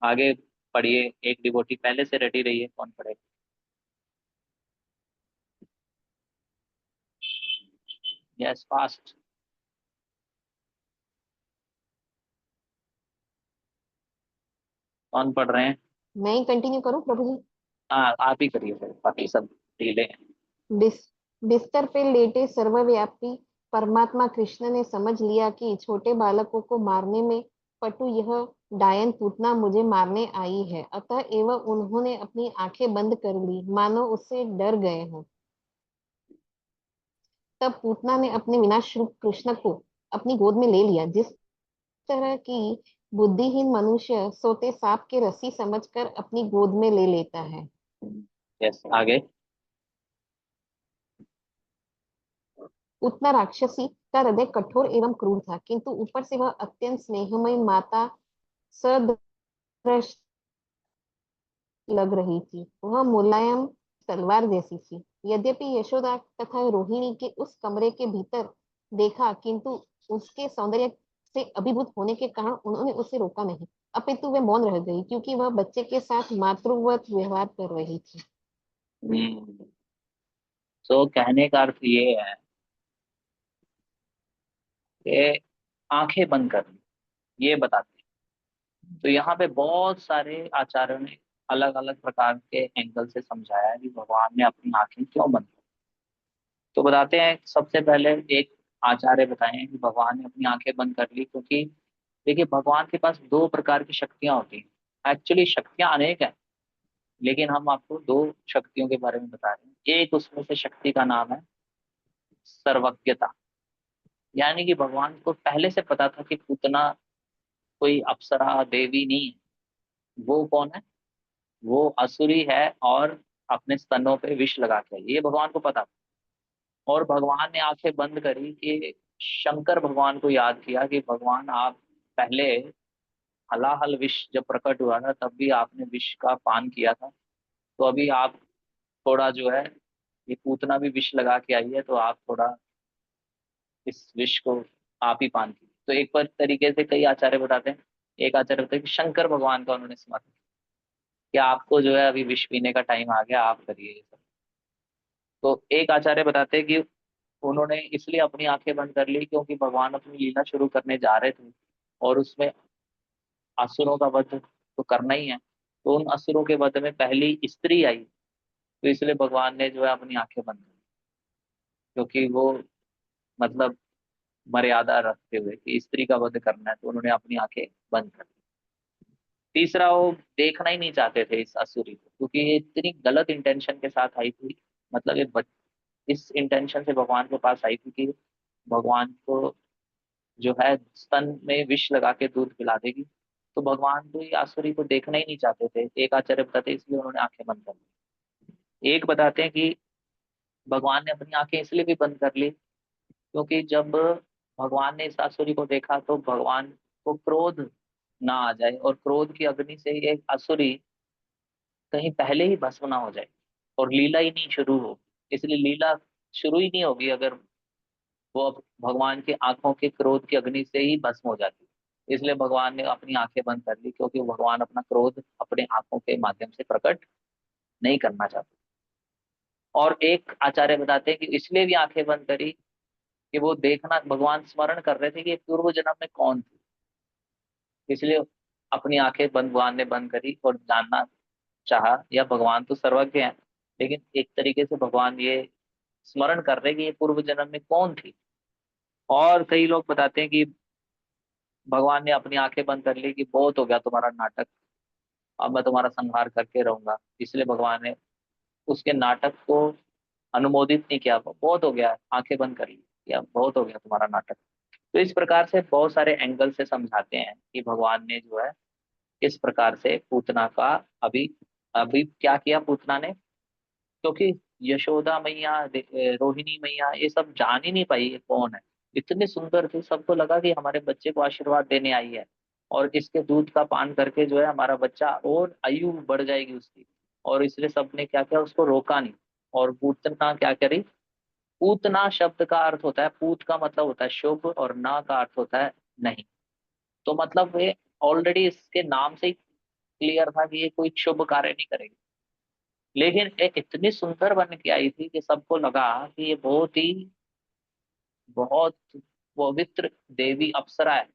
आगे पढ़िए। एक डिवोटी पहले से रेडी रही है, कौन पढ़े? Yes fast. कौन पढ़ रहे हैं? मैं ही कंटिन्यू करूं प्रभु जी? हाँ आप ही करिए फिर, बाकी सब ढीले हैं। बिस, बिस्तर पे लेटे सर्वव्यापी परमात्मा कृष्ण ने समझ लिया कि छोटे बालकों को मारने में पटु यह डायन पूतना मुझे मारने आई है, अतः एवं उन्होंने अपनी आंखें बंद कर ली, मानो उससे डर गए हों। तब पूतना ने अपने विनाश रूप कृष्ण को अपनी गोद में ले लिया, जिस तरह की बुद्धिहीन मनुष्य सोते सांप के रस्सी समझकर अपनी गोद में ले लेता है। यस आगे। उतना राक्षसी का हृदय कठोर एवं क्रूर था, किंतु ऊपर से वह अत्यंत स्नेहमय माता सदृश लग रही थी। वह मुलायम तलवार जैसी थी। यद्यपि यशोदा तथा रोहिणी के उस कमरे के भीतर देखा, किंतु उसके सौंदर्य से अभिभूत होने के कारण उन्होंने उसे रोका नहीं, अपितु वे मौन रह गई, क्योंकि वह बच्चे के साथ मातृवत व्यवहार कर रही थी। तो कहने का अर्थ ये है कि आंखें बंद कर, ये बताते हैं। तो यहाँ पे बहुत सारे आचार्यों ने अलग अलग प्रकार के एंगल से समझाया है कि भगवान ने अपनी आंखें क्यों बंद की। तो बताते हैं, सबसे पहले एक आचार्य बताए हैं कि भगवान ने अपनी आंखें बंद कर ली क्योंकि देखिए, भगवान के पास दो प्रकार की शक्तियां होती हैं। एक्चुअली शक्तियां अनेक हैं, लेकिन हम आपको दो शक्तियों के बारे में बता रहे हैं। एक उसमें से शक्ति का नाम है सर्वज्ञता। यानी कि भगवान को पहले से पता था कि पूतना कोई अप्सरा देवी नहीं है। वो कौन है? वो असुरी है और अपने स्तनों पे विष लगा के आई। ये भगवान को पता था। और भगवान ने आंखें बंद करी कि शंकर भगवान को याद किया कि भगवान आप पहले हलाहल विष जब प्रकट हुआ था तब भी आपने विष का पान किया था। तो अभी आप थोड़ा जो है, ये पूतना भी विष लगा के आई है, तो आप थोड़ा इस विष को आप ही पान कीजिए। तो एक पर तरीके से कई आचार्य बताते हैं, एक आचार्य बताते हैं कि शंकर भगवान का उन्होंने समर्थन कि आपको जो है अभी विष पीने का टाइम आ गया, आप करिए ये सब। तो एक आचार्य बताते हैं कि उन्होंने इसलिए अपनी आंखें बंद कर ली क्योंकि भगवान अपनी लीला शुरू करने जा रहे थे और उसमें असुरों का वध तो करना ही है। तो उन असुरों के वध में पहली स्त्री आई, तो इसलिए भगवान ने जो है अपनी आंखें बंद कर ली, क्योंकि वो मतलब मर्यादा रखते हुए कि स्त्री का वध करना है, तो उन्होंने अपनी आंखें बंद कर दी। तीसरा, वो देखना ही नहीं चाहते थे इस असुरी को, क्योंकि ये इतनी गलत इंटेंशन के साथ आई थी। मतलब इस इंटेंशन से भगवान के पास आई थी कि भगवान को जो है स्तन में विष लगा के दूध पिला देगी। तो भगवान तो ये आसुरी को देखना ही नहीं चाहते थे। एक आचार्य बताते हैं इसलिए उन्होंने आंखें बंद कर ली। एक बताते हैं कि भगवान ने अपनी आंखें इसलिए भी बंद कर ली क्योंकि जब भगवान ने इस आसुरी को देखा तो भगवान को क्रोध ना आ जाए और क्रोध की अग्नि से ये आसुरी कहीं पहले ही भस्म ना हो जाए और लीला ही नहीं शुरू हो। इसलिए लीला शुरू ही नहीं होगी अगर वो भगवान की आंखों के क्रोध की अग्नि से ही भस्म हो जाती। इसलिए भगवान ने अपनी आंखें बंद कर ली क्योंकि भगवान अपना क्रोध अपने आंखों के माध्यम से प्रकट नहीं करना चाहते। और एक आचार्य बताते हैं कि इसलिए भी आंखें बंद करी कि वो देखना, भगवान स्मरण कर रहे थे कि ये पूर्व जन्म में कौन थे, इसलिए अपनी आंखें बंद भगवान ने बंद करी और जानना चाहा। या भगवान तो सर्वज्ञ हैं लेकिन एक तरीके से भगवान ये स्मरण कर रहे कि ये पूर्व जन्म में कौन थी। और कई लोग बताते हैं कि भगवान ने अपनी आंखें बंद कर ली कि बहुत हो गया तुम्हारा नाटक, अब मैं तुम्हारा संहार करके रहूंगा। इसलिए भगवान ने उसके नाटक को अनुमोदित नहीं किया, बहुत हो गया, आंखें बंद कर ली या बहुत हो गया तुम्हारा नाटक। तो इस प्रकार से बहुत सारे एंगल से समझाते हैं कि भगवान ने जो है किस प्रकार से पूतना का अभी अभी क्या किया पूतना ने। क्योंकि यशोदा मैया रोहिणी मैया ये सब जान ही नहीं पाई ये कौन है। इतनी सुंदर थी, सबको लगा कि हमारे बच्चे को आशीर्वाद देने आई है और इसके दूध का पान करके जो है हमारा बच्चा और आयु बढ़ जाएगी उसकी। और इसलिए सबने क्या किया, उसको रोका नहीं। और पूतना क्या करी, पूतना शब्द का अर्थ होता है, पूत का मतलब होता है शुभ और ना का अर्थ होता है नहीं। तो मतलब ये ऑलरेडी इसके नाम से ही क्लियर था कि ये कोई शुभ कार्य नहीं करेगी। लेकिन ये इतनी सुंदर बन के आई थी कि सबको लगा कि ये बहुत पवित्र देवी अप्सरा है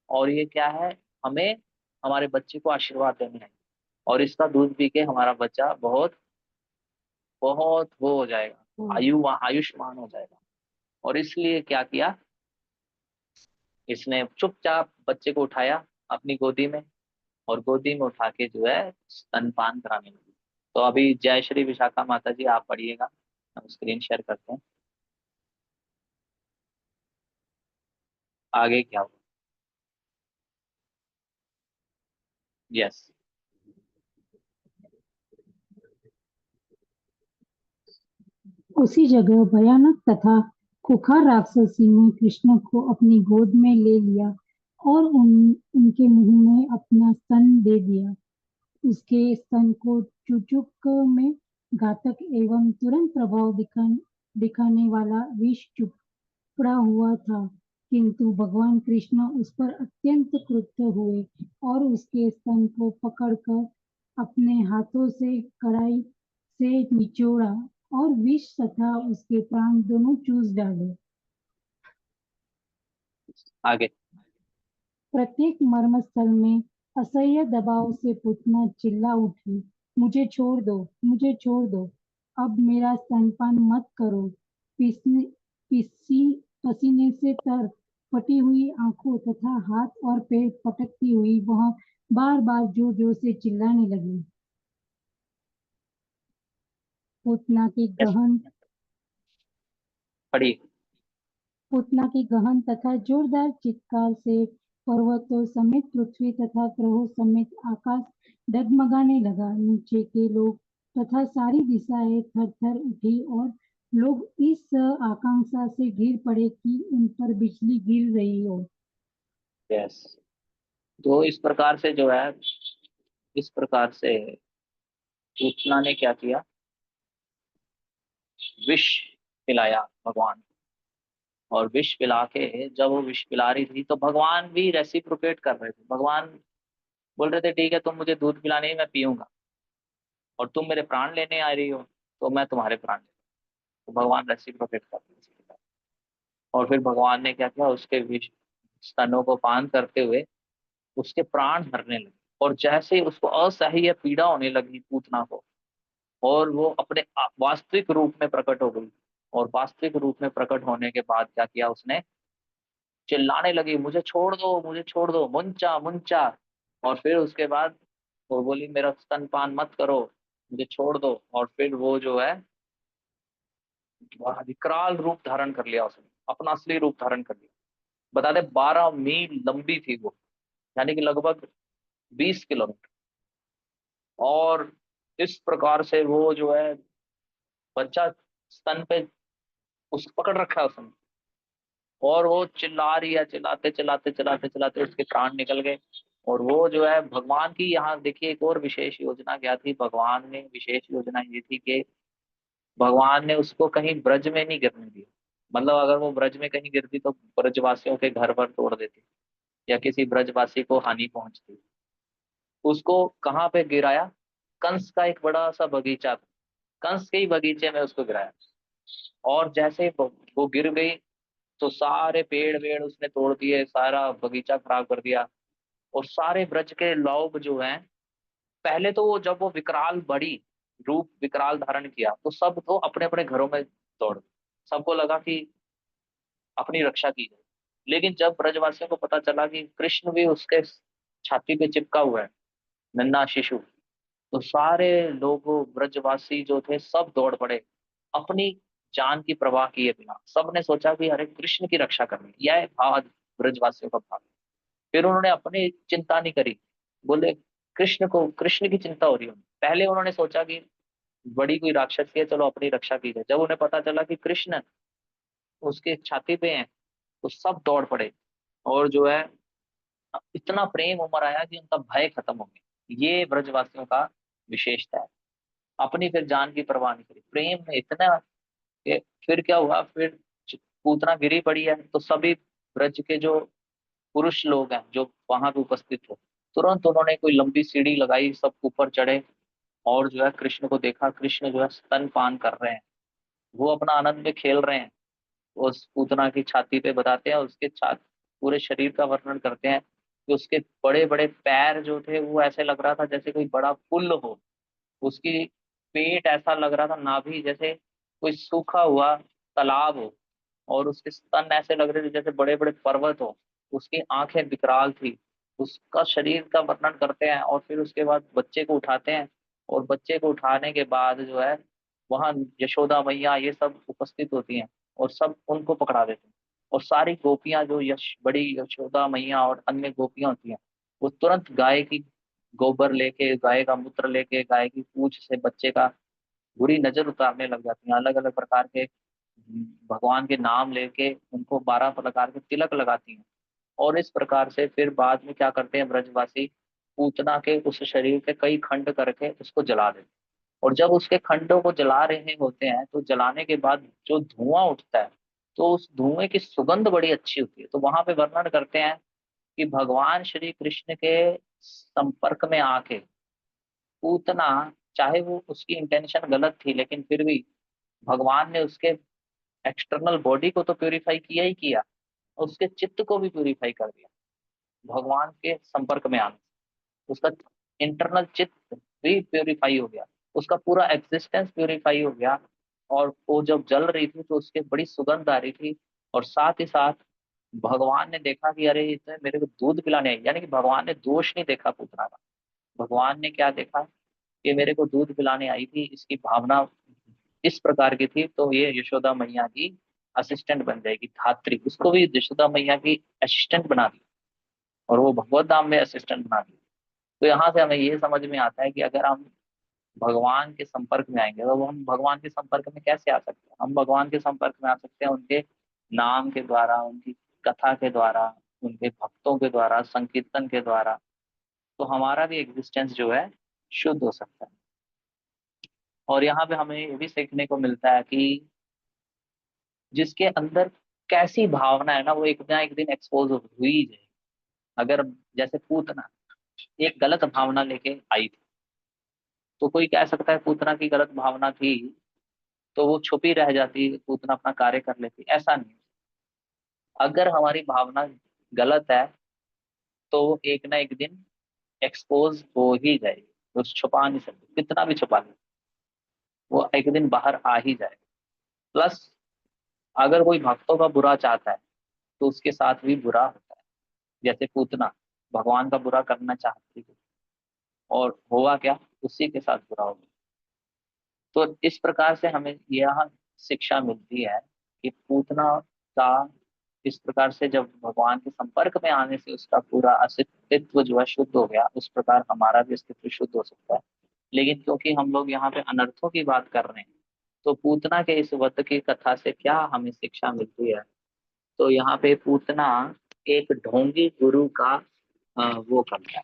और ये क्या है, हमें हमारे बच्चे को आशीर्वाद देने है और इसका दूध पी के हमारा बच्चा बहुत बहुत वो हो जाएगा, आयुष्मान हो जाएगा। और इसलिए क्या किया, इसने चुपचाप बच्चे को उठाया अपनी गोदी में और गोदी में उठा के जो है स्तनपान कराने लगी। तो अभी जय श्री विशाखा माता जी आप पढ़िएगा, हम स्क्रीन शेयर करते हैं। आगे क्या हुआ? यस। उसी जगह भयानक तथा खुखार राक्षसी ने कृष्ण को अपनी गोद में ले लिया और उनके मुंह में अपना स्तन दे दिया। उसके स्तन को चुचुक में घातक एवं तुरंत प्रभाव दिखाने वाला विष चुपड़ा हुआ था, किंतु भगवान कृष्ण उस पर अत्यंत क्रुद्ध हुए और उसके स्तन को पकड़कर अपने हाथों से कड़ाई से निचोड़ा और विष तथा उसके प्राण दोनों चूस डाले। आगे। प्रत्येक मर्मस्थल में असह्य दबाव से पूतना चिल्ला उठी, मुझे छोड़ दो, मुझे छोड़ दो, अब मेरा स्तनपान मत करो। पीसी पसीने से तर फटी हुई आंखों तथा हाथ और पैर पटकती हुई वह बार बार जोर जोर से चिल्लाने लगी। पूतना की यस, गहन पढ़िए। पूतना की गहन तथा जोरदार चित्कार से पर्वतों समेत पृथ्वी तथा ग्रहों समेत आकाश डगमगाने लगा। नीचे के लोग तथा सारी दिशाएं थर थर उठी और लोग इस आकांक्षा से घिर पड़े कि उन पर बिजली गिर रही हो। यस। तो इस प्रकार से जो है, इस प्रकार से पूतना ने क्या किया, विष पिलाया भगवान। और विष पिला के जब वो विष पिला रही थी तो भगवान भी रेसिप्रोकेट कर रहे थे। भगवान बोल रहे थे ठीक है तुम मुझे दूध पिलाने मैं पीऊंगा और तुम मेरे प्राण लेने आ रही हो तो मैं तुम्हारे प्राण ले। तो भगवान रेसिप्रोकेट कर रहे थे। और फिर भगवान ने क्या किया, उसके विष स्तनों को पान करते हुए उसके प्राण हरने लगे। और जैसे ही उसको असह्य पीड़ा होने लगी पूतना को, और वो अपने वास्तविक रूप में प्रकट हो गई। और वास्तविक रूप में प्रकट होने के बाद क्या किया उसने, चिल्लाने लगी मुझे छोड़ दो, मुझे छोड़ दो, मुंचा मुंचा। और फिर उसके बाद वो बोली मेरा स्तनपान मत करो, मुझे छोड़ दो। और फिर वो जो है वह विकराल रूप धारण कर लिया, उसने अपना असली रूप धारण कर लिया। बता दे 12 मील लंबी थी वो, यानी कि लगभग 20 किलोमीटर। और इस प्रकार से वो जो है बच्चा स्तन पे उस पकड़ रखा है उसने, और वो चिल्ला रही है, चिल्लाते चिल्लाते चिल्लाते चिल्लाते उसके प्राण निकल गए। और वो जो है भगवान की, यहाँ देखिए एक और विशेष योजना क्या थी, भगवान ने विशेष योजना ये थी कि भगवान ने उसको कहीं ब्रज में नहीं गिरने दिया। मतलब अगर वो ब्रज में कहीं गिरती तो ब्रजवासियों के घर पर तोड़ देती, या किसी ब्रजवासी को हानि पहुंचती। उसको कहाँ पे गिराया? कंस का एक बड़ा सा बगीचा था, कंस के ही बगीचे में उसको गिराया। और जैसे ही वो गिर गई तो सारे पेड़ वेड़ उसने तोड़ दिए, सारा बगीचा खराब कर दिया। और सारे ब्रज के लोग जो हैं, पहले तो वो जब वो विकराल बड़ी रूप विकराल धारण किया तो सब तो अपने अपने घरों में दौड़ गए। सबको लगा कि अपनी रक्षा की जाए। लेकिन जब ब्रजवासियों को पता चला कि कृष्ण भी उसके छाती पे चिपका हुआ है, नन्हा शिशु, तो सारे लोग ब्रजवासी जो थे सब दौड़ पड़े, अपनी जान की परवाह किए बिना। सबने सोचा कि अरे कृष्ण की रक्षा करनी, यह भाव ब्रजवासियों का भाव। फिर उन्होंने अपनी चिंता नहीं करी, बोले कृष्ण को, कृष्ण की चिंता हो रही है। पहले उन्होंने सोचा कि बड़ी कोई राक्षसी है, चलो अपनी रक्षा की जाए। जब उन्हें पता चला कि कृष्ण उसके छाती पे हैं तो सब दौड़ पड़े। और जो है इतना प्रेम उमड़ आया कि उनका भय खत्म हो गया। ये ब्रजवासियों का विशेषता है, अपनी फिर जान की परवाह नहीं करी, प्रेम में इतना कि फिर क्या हुआ, फिर पूतना गिरी पड़ी है तो सभी ब्रज के जो पुरुष लोग हैं जो वहां पे उपस्थित थे, तुरंत उन्होंने कोई लंबी सीढ़ी लगाई, सब ऊपर चढ़े। और जो है कृष्ण को देखा, कृष्ण जो है स्तनपान कर रहे हैं, वो अपना आनंद में खेल रहे हैं। उस पूतना की छाती पे बताते हैं, उसके पूरे शरीर का वर्णन करते हैं कि उसके बड़े बड़े पैर जो थे वो ऐसे लग रहा था जैसे कोई बड़ा पुल हो। उसकी पेट ऐसा लग रहा था नाभि जैसे कोई सूखा हुआ तालाब हो। और उसके स्तन ऐसे लग रहे थे जैसे बड़े बड़े पर्वत हो। उसकी आंखें विकराल थी। उसका शरीर का वर्णन करते हैं और फिर उसके बाद बच्चे को उठाते हैं। और बच्चे को उठाने के बाद जो है वहां यशोदा मैया ये सब उपस्थित होती हैं, और सब उनको पकड़ा देते हैं। और सारी गोपियां जो बड़ी यशोदा मैया और अन्य गोपियां होती हैं, वो तुरंत गाय की गोबर लेके, गाय का मूत्र लेके, गाय की पूंछ से बच्चे का बुरी नजर उतारने लग जाती हैं। अलग अलग प्रकार के भगवान के नाम लेके उनको 12 प्रकार के तिलक लगाती हैं। और इस प्रकार से फिर बाद में क्या करते हैं ब्रजवासी, पूतना के उस शरीर के कई खंड करके उसको जला देते हैं। और जब उसके खंडों को जला रहे होते हैं तो जलाने के बाद जो धुआं उठता है, तो उस धुएं की सुगंध बड़ी अच्छी होती है। तो वहां पे वर्णन करते हैं कि भगवान श्री कृष्ण के संपर्क में आके पूतना, चाहे वो उसकी इंटेंशन गलत थी लेकिन फिर भी भगवान ने उसके एक्सटर्नल बॉडी को तो प्यूरिफाई किया ही किया, और उसके चित्त को भी प्यूरिफाई कर दिया। भगवान के संपर्क में आने से उसका इंटरनल चित्त भी प्यूरिफाई हो गया, उसका पूरा एग्जिस्टेंस प्यूरिफाई हो गया। और वो जब जल रही थी तो उसके बड़ी सुगंध आ रही थी। और साथ ही साथ भगवान ने देखा कि अरे इसने मेरे को दूध पिलाने आई, यानी कि भगवान ने दोष नहीं देखा पूतना का। भगवान ने क्या देखा कि मेरे को दूध पिलाने आई थी, इसकी भावना इस प्रकार की थी, तो ये यशोदा मैया की असिस्टेंट बन जाएगी, धात्री। उसको भी यशोदा मैया की असिस्टेंट बना दी, और वो भगवत धाम में असिस्टेंट बना दी। तो यहाँ से हमें ये समझ में आता है कि अगर हम भगवान के संपर्क में आएंगे तो हम भगवान के संपर्क में कैसे आ सकते हैं? हम भगवान के संपर्क में आ सकते हैं उनके नाम के द्वारा, उनकी कथा के द्वारा, उनके भक्तों के द्वारा, संकीर्तन के द्वारा। तो हमारा भी एग्जिस्टेंस जो है शुद्ध हो सकता है। और यहाँ पे हमें ये भी सीखने को मिलता है कि जिसके अंदर कैसी भावना है ना, वो एक ना एक दिन एक्सपोज हुई जाए। अगर जैसे पूतना एक गलत भावना लेके आई थी, तो कोई कह सकता है पूतना की गलत भावना थी तो वो छुपी रह जाती, पूतना अपना कार्य कर लेती। ऐसा नहीं, अगर हमारी भावना गलत है तो वो एक ना एक दिन एक्सपोज हो ही जाएगी। वो छुपा नहीं सकती, कितना भी छुपा ले, वो एक दिन बाहर आ ही जाएगा। प्लस अगर कोई भक्तों का बुरा चाहता है तो उसके साथ भी बुरा होता है। जैसे पूतना भगवान का बुरा करना चाहती थी, और हुआ क्या, उसी के साथ बुरा हो गया। तो इस प्रकार से हमें यह शिक्षा मिलती है कि पूतना का इस प्रकार से जब भगवान के संपर्क में आने से उसका पूरा अस्तित्व जो है शुद्ध हो गया, उस प्रकार हमारा भी अस्तित्व शुद्ध हो सकता है। लेकिन क्योंकि हम लोग यहाँ पे अनर्थों की बात कर रहे हैं, तो पूतना के इस वध की कथा से क्या हमें शिक्षा मिलती है? तो यहाँ पे पूतना एक ढोंगी गुरु का वो करता है।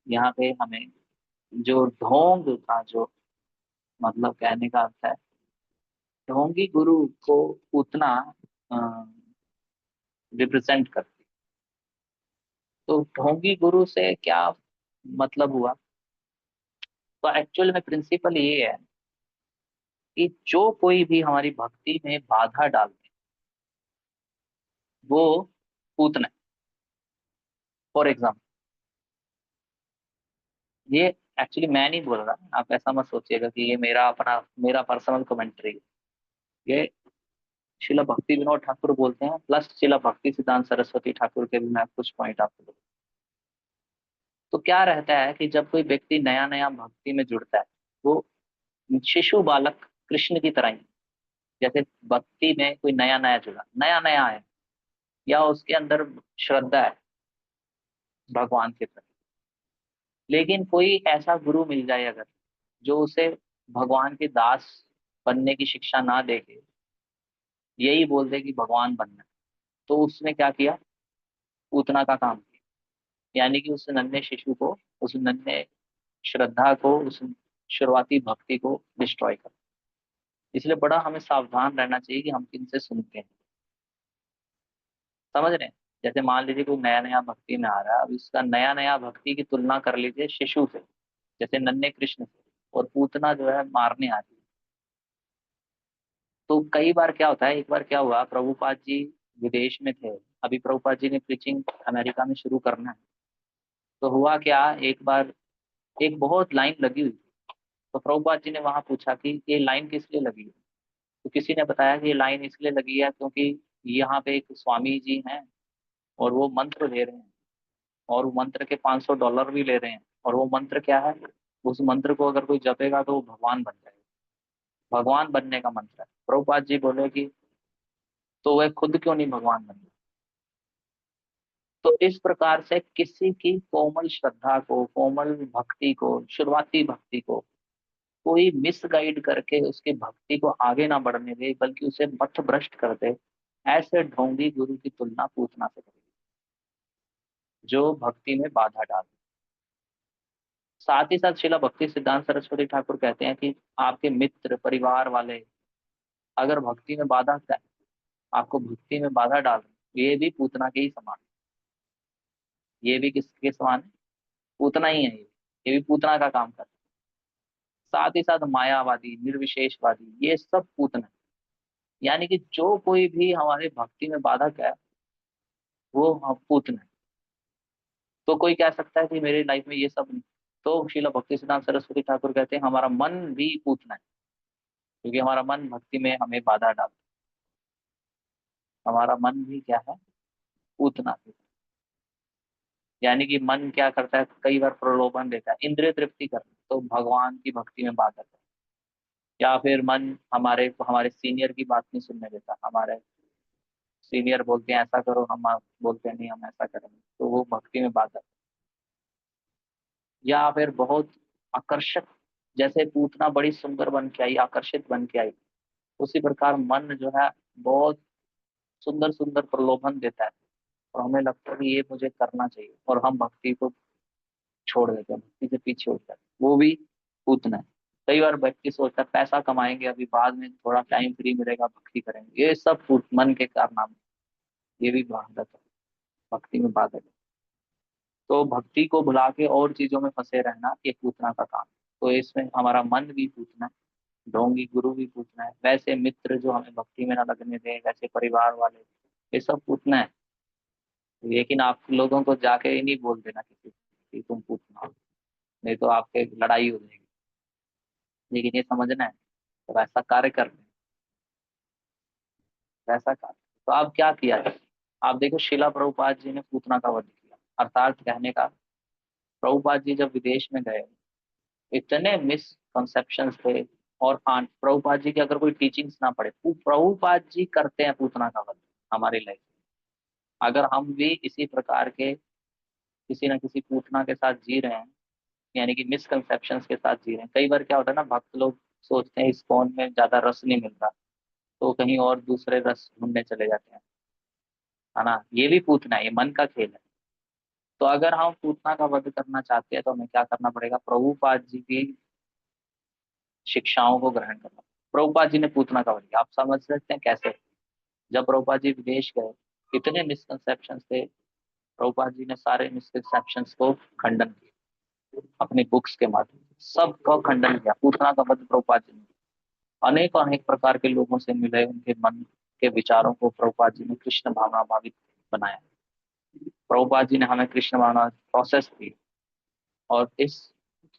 यहाँ पे हमें जो ढोंग का जो मतलब कहने का अर्थ है, ढोंगी गुरु को पूतना रिप्रेजेंट करती है। तो ढोंगी गुरु से क्या मतलब हुआ? तो एक्चुअल में प्रिंसिपल ये है कि जो कोई भी हमारी भक्ति में बाधा डालते हैं, वो पूतना है। फॉर एग्जाम्पल, ये एक्चुअली मैं नहीं बोल रहा, आप ऐसा मत सोचिएगा कि ये मेरा पर्सनल कमेंट्री है। ये शिला भक्ति विनोद ठाकुर बोलते हैं, प्लस शिला भक्ति सिद्धांत सरस्वती ठाकुर के भी मैं कुछ पॉइंट आपको दूंगा। तो क्या रहता है कि जब कोई व्यक्ति नया नया भक्ति में जुड़ता है, वो शिशु बालक कृष्ण की तरह ही, जैसे भक्ति में कोई नया नया जुड़ा, नया नया है, या उसके अंदर श्रद्धा है भगवान के प्रति, लेकिन कोई ऐसा गुरु मिल जाए अगर, जो उसे भगवान के दास बनने की शिक्षा ना देके यही बोल दे कि भगवान बनना है, तो उसने क्या किया? पूतना का काम किया। यानी कि उस नन्हे शिशु को, उस नन्हे श्रद्धा को, उस शुरुआती भक्ति को डिस्ट्रॉय कर। इसलिए बड़ा हमें सावधान रहना चाहिए कि हम किनसे सुनते हैं। समझ रहे हैं? जैसे मान लीजिए कोई नया नया भक्ति में आ रहा है, अब इसका नया नया भक्ति की तुलना कर लीजिए शिशु से, जैसे नन्हे कृष्ण से, और पूतना जो है मारने आ रही है। तो कई बार क्या होता है, एक बार क्या हुआ, प्रभुपाद जी विदेश में थे, अभी प्रभुपाद जी ने प्रीचिंग अमेरिका में शुरू करना है। तो हुआ क्या, एक बार एक बहुत लाइन लगी हुई थी। तो प्रभुपाद जी ने वहां पूछा कि ये लाइन किस लिए लगी है? तो किसी ने बताया कि ये लाइन इसलिए लगी है क्योंकि यहाँ पे एक स्वामी जी हैं और वो मंत्र दे रहे हैं, और वो मंत्र के $500 भी ले रहे हैं। और वो मंत्र क्या है? उस मंत्र को अगर कोई जपेगा तो वो भगवान बन जाएगा। भगवान बनने का मंत्र है। प्रभुपाद जी बोले कि तो वह खुद क्यों नहीं भगवान बन गए? तो इस प्रकार से किसी की कोमल श्रद्धा को, कोमल भक्ति को, शुरुआती भक्ति को कोई मिसगाइड करके उसकी भक्ति को आगे ना बढ़ने दे, बल्कि उसे मत भ्रष्ट कर दे, ऐसे ढोंगी गुरु की तुलना पूतना से करेगी, जो भक्ति में बाधा डाले। साथ ही साथ शिला भक्ति सिद्धांत सरस्वती ठाकुर कहते हैं कि आपके मित्र परिवार वाले अगर भक्ति में बाधा कर, आपको भक्ति में बाधा डाल रहे, ये भी पूतना के ही समान है। ये भी किसके समान है? पूतना ही है। ये भी पूतना का काम करता है। साथ ही साथ मायावादी, निर्विशेषवादी, ये सब पूतना है। यानी कि जो कोई भी हमारे भक्ति में बाधक है, वो हम पूतना है। तो कोई कह सकता है कि मेरी लाइफ में ये सब नहीं, तो शिला भक्ति सिद्धांत सरस्वती ठाकुर कहते हैं हमारा मन भी पूतना है, क्योंकि हमारा मन भक्ति में हमें बाधा डालता है। हमारा मन भी क्या है? पूतना है। यानी कि मन क्या करता है, कई बार प्रलोभन देता है, इंद्रिय तृप्ति करता है, तो भगवान की भक्ति में बाधक है। या फिर मन हमारे हमारे सीनियर की बात नहीं सुनने देता, हमारे सीनियर बोलते हैं ऐसा करो, हम बोलते हैं नहीं हम ऐसा करेंगे, तो वो भक्ति में बाधक। या फिर बहुत आकर्षक, जैसे पूतना बड़ी सुंदर बन के आई, आकर्षित बन के आई, उसी प्रकार मन जो है बहुत सुंदर सुंदर प्रलोभन देता है, और हमें लगता है कि ये मुझे करना चाहिए, और हम भक्ति को छोड़ देते हैं, भक्ति से पीछे होता है, वो भी पूतना है। कई बार व्यक्ति सोचता है पैसा कमाएंगे, अभी बाद में थोड़ा टाइम फ्री मिलेगा भक्ति करेंगे, ये सब मन के कारनामे, ये भी बाधक है, भक्ति में बाधक है। तो भक्ति को भुला के और चीजों में फंसे रहना ये पूतना का काम है। तो इसमें हमारा मन भी पूतना है, ढोंगी गुरु भी पूतना है, वैसे मित्र जो हमें भक्ति में ना लगने दें, वैसे परिवार वाले, ये सब पूतना है। लेकिन आप लोगों को जाके ही नहीं बोल देना किसी को कि तुम पूतना हो, नहीं तो आपके लड़ाई हो जाएगी। लेकिन ये समझना है तो वैसा कार्य करना है, वैसा कार्य। तो आप क्या किया है? आप देखो शिला प्रभुपाद जी ने पूतना का वध किया, अर्थात कहने का, प्रभुपाद जी जब विदेश में गए, इतने मिसकंसेप्शंस थे। और हाँ, प्रभुपाद जी की अगर कोई टीचिंग्स ना पढ़े, प्रभुपाद जी करते हैं पूतना का वध हमारी लाइफ में, अगर हम भी इसी प्रकार के किसी न किसी पूतना के साथ जी रहे हैं, यानी कि मिसकंसेप्शंस के साथ जी रहे हैं। कई बार क्या होता है ना, भक्त लोग सोचते हैं इस कौन में ज्यादा रस नहीं मिलता, तो कहीं और दूसरे रस ढूंढने चले जाते हैं, है ना। ये भी पूतना है, ये मन का खेल है। तो अगर हम पूतना का वध करना चाहते हैं तो हमें क्या करना पड़ेगा, प्रभुपाद जी की शिक्षाओं को ग्रहण करना। प्रभुपाद जी ने पूतना का वध किया, आप समझ सकते हैं कैसे। जब प्रभुपाद जी विदेश गए, कितने मिसकंसेप्शन थे, प्रभुपाद जी ने सारे मिसकंसेप्शंस को खंडन किया अपनी बुक्स के माध्यम से, सबका खंडन किया। पूतना का वध प्रभुपाद जी ने, अनेक अनेक प्रकार के लोगों से मिले, उनके मन के विचारों को प्रभुपाद जी ने कृष्ण भावना भावित बनाया। प्रभुपाद जी ने हमें कृष्ण भावना प्रोसेस दी, और इस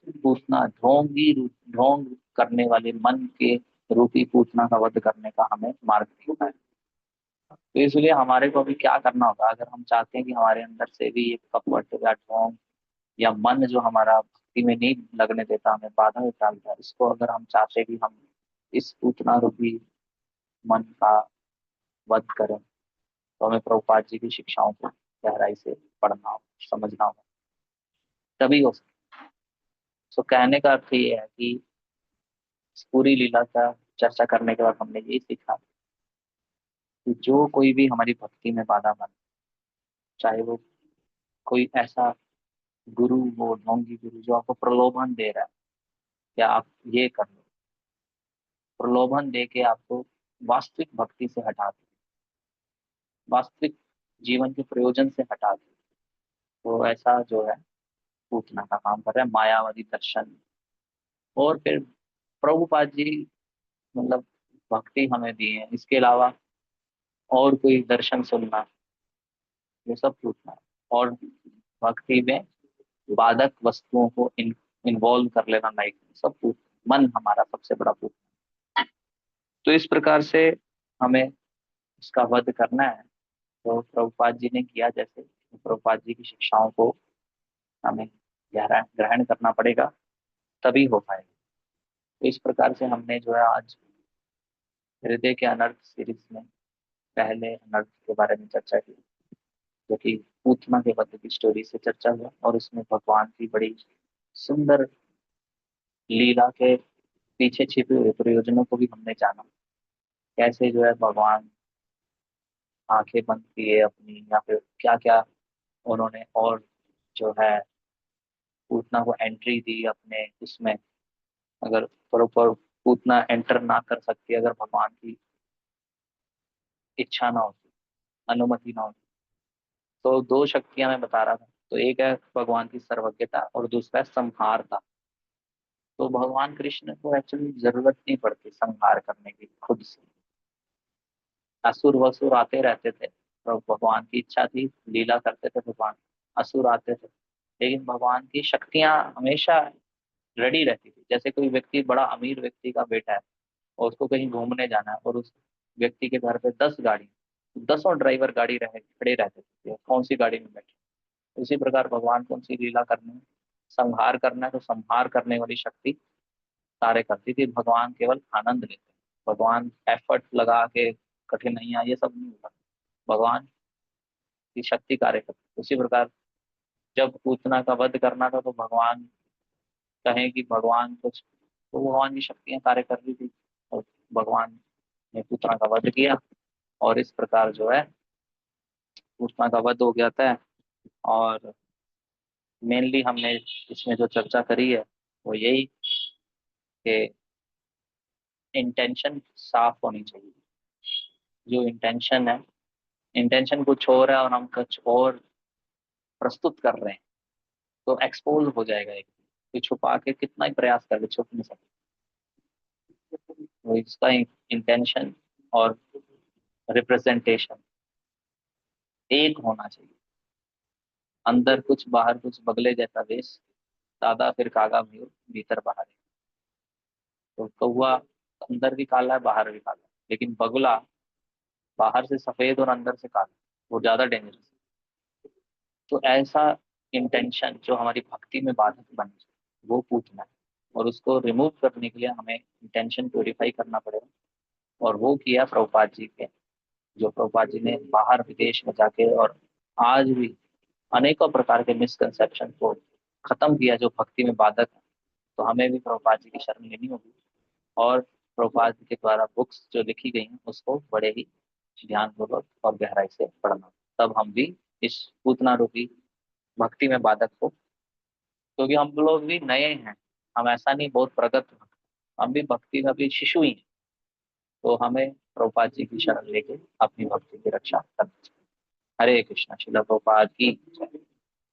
पूतना ढोंग करने वाले मन के रूपी पूतना का वध करने का हमें मार्ग दिखा है। तो इसलिए हमारे को अभी क्या करना होगा, अगर हम चाहते हैं कि हमारे अंदर से भी एक कपट या ढोंग या मन जो हमारा भक्ति में नहीं लगने देता, हमें बाधा डालता है, इसको अगर हम चाहते हैं कि हम इस पूतना रूपी मन का वध करें, तो हमें प्रभुपाद जी की शिक्षाओं को गहराई से पढ़ना हो, समझना हो, तभी हो सकता। सो कहने का अर्थ ये है कि इस पूरी लीला का चर्चा करने के बाद हमने यही सीखा कि जो कोई भी हमारी भक्ति में बाधा बने, चाहे वो कोई ऐसा गुरु हो, ढोंगी गुरु, जो आपको प्रलोभन दे रहा है कि आप ये कर लो, प्रलोभन दे के आपको वास्तविक भक्ति से हटा दे, वास्तविक जीवन के प्रयोजन से हटा दे, तो ऐसा जो है पूतना का काम कर रहा है, मायावादी दर्शन। और फिर प्रभुपाद जी मतलब भक्ति हमें दी है, इसके अलावा और कोई दर्शन सुनना, ये सब पूछना है। और भक्ति में बाधक वस्तुओं को इन्वॉल्व कर लेना, लाइक सब पूछ, मन हमारा सबसे बड़ा पूछ। तो इस प्रकार से हमें इसका वध करना है। तो प्रभुपाद जी ने किया, जैसे प्रभुपाद जी की शिक्षाओं को हमें ग्रहण ग्रहण करना पड़ेगा, तभी हो पाएगा। तो इस प्रकार से हमने जो है आज हृदय के अनर्थ सीरीज में पहले अनर्थ के बारे में चर्चा की, जो कि पूतना के वध की स्टोरी से चर्चा हुआ, और उसमें भगवान की बड़ी सुंदर लीला के पीछे छिपे हुए प्रयोजनों को भी हमने जाना। कैसे जो है भगवान आंखें बंद किए अपनी, या फिर क्या क्या उन्होंने, और जो है पूतना को एंट्री दी अपने उसमें। अगर प्रॉपर पूतना एंटर ना कर सकती अगर भगवान की इच्छा ना होती, अनुमति ना होती, तो दो शक्तियां मैं बता रहा था। तो एक है भगवान की सर्वज्ञता, और दूसरा है संहारता। तो भगवान कृष्ण को एक्चुअली जरूरत नहीं पड़ती संहार करने की खुद से, असुर वसुर आते रहते थे, तो भगवान की इच्छा थी, लीला करते थे भगवान, असुर आते थे, लेकिन भगवान की शक्तियां हमेशा रेडी रहती थी। जैसे कोई व्यक्ति, बड़ा अमीर व्यक्ति का बेटा है, और उसको कहीं घूमने जाना है, और उस व्यक्ति के घर पे 10 गाड़ी, 10 ड्राइवर गाड़ी रहे खड़े रहते थे, कौन सी गाड़ी में बैठे। उसी प्रकार भगवान कौन सी लीला करनी है, संहार करना है, तो संहार करने वाली शक्ति कार्य करती थी। भगवान केवल आनंद लेते, भगवान एफर्ट लगा के कठिनाइयां ये सब नहीं होता, भगवान की शक्ति कार्य करती। उसी प्रकार जब पूतना का वध करना था, तो भगवान कहें कि भगवान कुछ, तो भगवान की शक्तियां कार्य कर रही थी, और भगवान ने पूतना का वध किया, और इस प्रकार जो है पूतना का वध हो गया था। और मेनली हमने इसमें जो चर्चा करी है वो यही कि इंटेंशन साफ होनी चाहिए। जो इंटेंशन है, इंटेंशन कुछ और है और हम कुछ और प्रस्तुत कर रहे हैं, तो एक्सपोज हो जाएगा। एक कोई छुपा के कितना ही प्रयास कर ले, छुप नहीं सकता। तो इसका इंटेंशन और रिप्रेजेंटेशन एक होना चाहिए। अंदर कुछ बाहर कुछ, बगले जैसा वेश, दादा फिर कागा भी हो, भीतर बाहर है। तो कौवा अंदर भी काला है, बाहर भी काला है, लेकिन बगुला बाहर से सफेद और अंदर से काला, वो ज्यादा डेंजरस है। तो ऐसा इंटेंशन जो हमारी भक्ति में बाधक बन जाए, वो पूछना है, और उसको रिमूव करने के लिए हमें इंटेंशन प्योरीफाई करना पड़ेगा। और वो किया प्रभुपाद जी के जो प्रभुपाद जी ने बाहर विदेश में जाके और आज भी अनेकों प्रकार के मिसकंसेप्शन को खत्म किया जो भक्ति में बाधक है। तो हमें भी प्रभुपाद जी की शरण लेनी होगी और प्रभुपाद जी के द्वारा बुक्स जो लिखी गई हैं उसको बड़े ही ध्यानपूर्वक और गहराई से पढ़ना, तब हम भी इस पूतना रूपी भक्ति में बाधक हो, क्योंकि हम लोग भी नए हैं, हम ऐसा नहीं बहुत प्रगत हैं, हम भी भक्ति में अभी शिशु ही हैं। तो हमें प्रभुपाद जी की शरण लेके अपनी भक्ति की रक्षा करनी चाहिए। हरे कृष्णा। श्रील प्रभुपाद की जय।